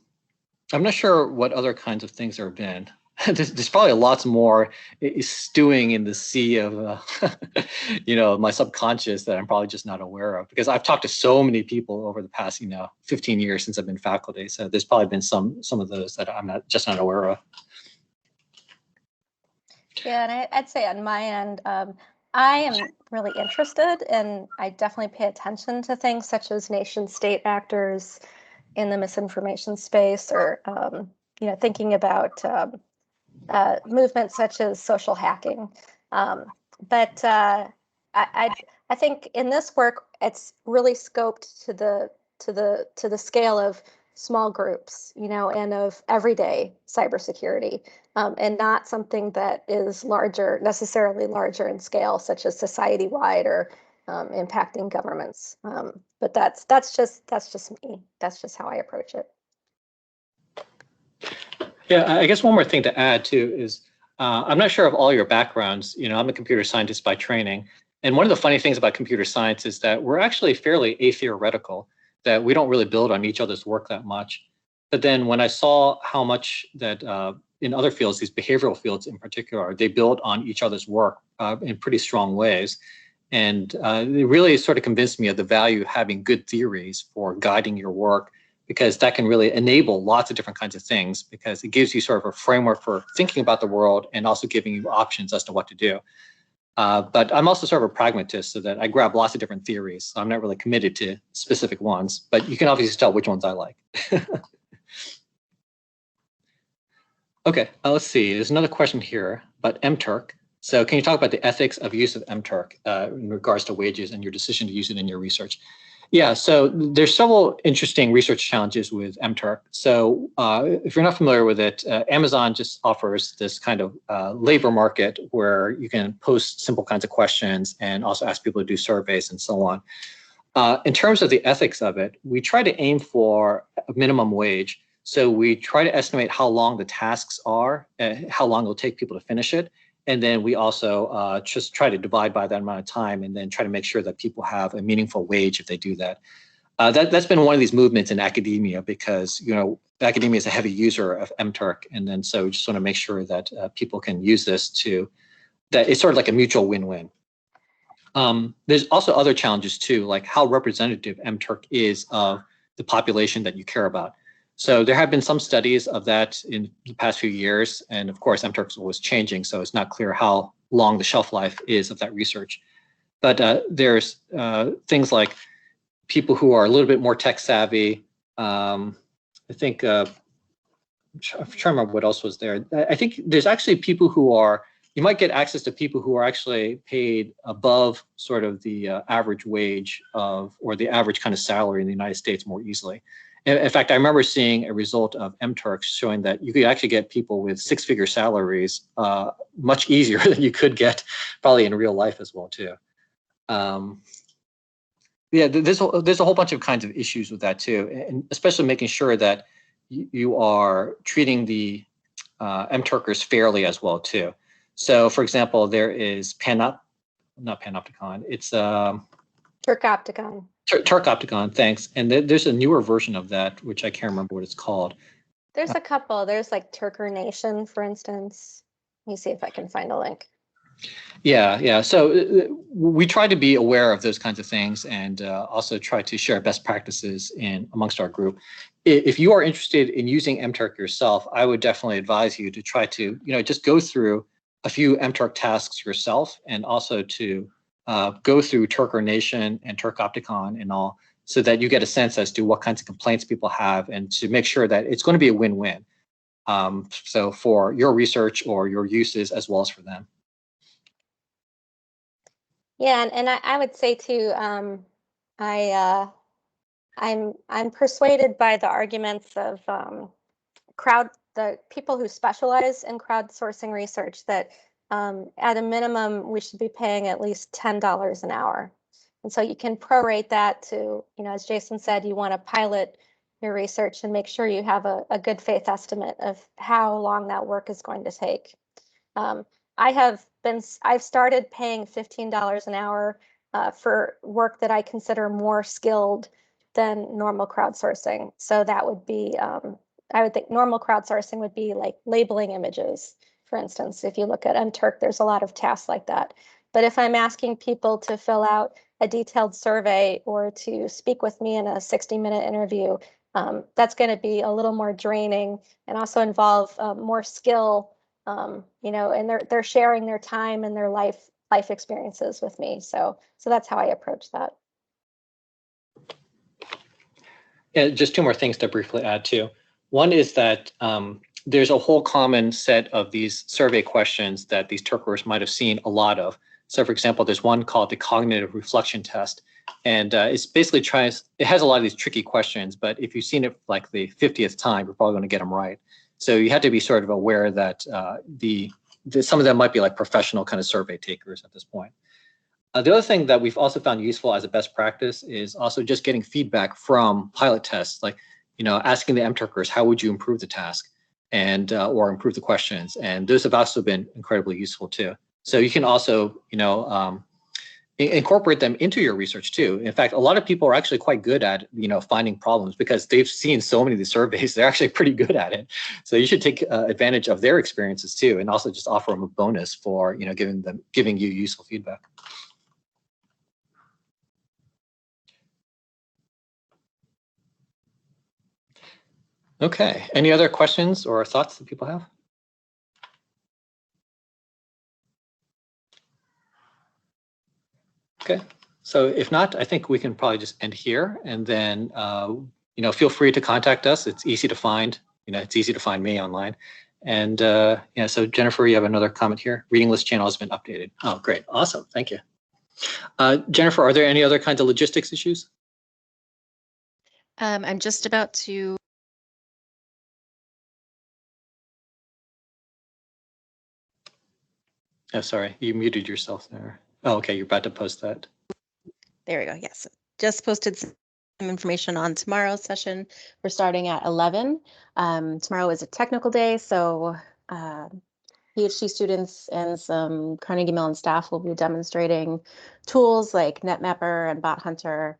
not sure what other kinds of things there have been. There's probably lots more stewing in the sea of, my subconscious that I'm probably just not aware of, because I've talked to so many people over the past, 15 years since I've been faculty. So there's probably been some of those that I'm just not aware of. Yeah, and I'd say on my end, I am really interested, and I definitely pay attention to things such as nation-state actors in the misinformation space, or thinking about movements such as social hacking. But I think in this work, it's really scoped to the scale of small groups, and of everyday cybersecurity, and not something that is necessarily larger in scale, such as society-wide or impacting governments. But that's just me. That's just how I approach it. Yeah, I guess one more thing to add too is I'm not sure of all your backgrounds. I'm a computer scientist by training, and one of the funny things about computer science is that we're actually fairly atheoretical, that we don't really build on each other's work that much. But then when I saw how much that in other fields, these behavioral fields in particular, they build on each other's work in pretty strong ways. And it really sort of convinced me of the value of having good theories for guiding your work, because that can really enable lots of different kinds of things, because it gives you sort of a framework for thinking about the world and also giving you options as to what to do. But I'm also sort of a pragmatist, so that I grab lots of different theories. So I'm not really committed to specific ones, but you can obviously tell which ones I like. Okay, let's see. There's another question here about MTurk. So can you talk about the ethics of use of MTurk in regards to wages and your decision to use it in your research? Yeah, so there's several interesting research challenges with MTurk. So if you're not familiar with it, Amazon just offers this kind of labor market where you can post simple kinds of questions and also ask people to do surveys and so on. In terms of the ethics of it, we try to aim for a minimum wage. So we try to estimate how long the tasks are, how long it'll take people to finish it. And then we also just try to divide by that amount of time, and then try to make sure that people have a meaningful wage if they do that. That's been one of these movements in academia, because academia is a heavy user of MTurk, and then so we just want to make sure that people can use this that it's sort of like a mutual win-win. There's also other challenges too, like how representative MTurk is of the population that you care about. So there have been some studies of that in the past few years, and of course MTurk is always changing, so it's not clear how long the shelf life is of that research. But there's things like people who are a little bit more tech savvy. I think I'm trying to remember what else was there. I think there's actually people who are, you might get access to people who are actually paid above sort of the average wage or the average kind of salary in the United States more easily. In fact, I remember seeing a result of MTurk showing that you could actually get people with six-figure salaries much easier than you could get probably in real life as well too. Yeah, there's a whole bunch of kinds of issues with that too, and especially making sure that you are treating the MTurkers fairly as well too. So, for example, there is not Panopticon. It's Turkopticon. Turkopticon, thanks. And there's a newer version of that, which I can't remember what it's called. There's a couple. There's like Turker Nation, for instance. Let me see if I can find a link. Yeah. So we try to be aware of those kinds of things, and also try to share best practices amongst our group. If you are interested in using MTurk yourself, I would definitely advise you to try to, just go through a few MTurk tasks yourself, and also to go through Turker Nation and Turkopticon and all, so that you get a sense as to what kinds of complaints people have, and to make sure that it's going to be a win-win. So for your research or your uses, as well as for them. Yeah, and I would say too, I'm persuaded by the arguments of the people who specialize in crowdsourcing research, that at a minimum we should be paying at least $10 an hour. And so you can prorate that to, as Jason said, you want to pilot your research and make sure you have a good faith estimate of how long that work is going to take. I've started paying $15 an hour for work that I consider more skilled than normal crowdsourcing. So that would be, I would think normal crowdsourcing would be like labeling images, for instance. If you look at Unturk, there's a lot of tasks like that. But if I'm asking people to fill out a detailed survey or to speak with me in a 60-minute interview, that's going to be a little more draining and also involve more skill, you know, and they're sharing their time and their life experiences with me. So that's how I approach that. Yeah, just two more things to briefly add too. One is that there's a whole common set of these survey questions that these Turkers might have seen a lot of. So for example, there's one called the cognitive reflection test. And it's basically it has a lot of these tricky questions, but if you've seen it like the 50th time, you're probably going to get them right. So you have to be sort of aware that some of them might be like professional kind of survey takers at this point. The other thing that we've also found useful as a best practice is also just getting feedback from pilot tests, like, you know, asking the MTurkers, how would you improve the task and or improve the questions? And those have also been incredibly useful too. So you can also, you know, incorporate them into your research too. In fact, a lot of people are actually quite good at, you know, finding problems because they've seen so many of these surveys. They're actually pretty good at it. So you should take advantage of their experiences too, and also just offer them a bonus for, you know, giving you useful feedback. Okay. Any other questions or thoughts that people have? Okay. So if not, I think we can probably just end here, and then you know, feel free to contact us. It's easy to find. You know, it's easy to find me online. And yeah. So Jennifer, you have another comment here. Reading list channel has been updated. Oh, great. Awesome. Thank you. Jennifer, are there any other kinds of logistics issues? I'm just about to. Oh, sorry, you muted yourself there. Oh, okay, you're about to post that. There we go. Yes, just posted some information on tomorrow's session. We're starting at 11. Tomorrow is a technical day, so PhD students and some Carnegie Mellon staff will be demonstrating tools like NetMapper and Bot Hunter,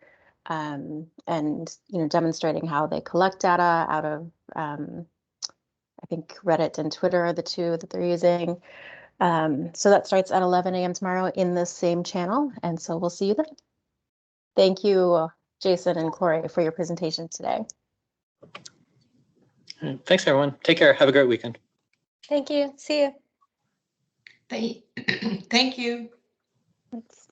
and you know, demonstrating how they collect data out of I think Reddit and Twitter are the two that they're using. So that starts at 11 a.m. tomorrow in the same channel, and so we'll see you then. Thank you, Jason and Cori, for your presentation today. Thanks, everyone. Take care. Have a great weekend. Thank you. See you. Thank you. Thanks.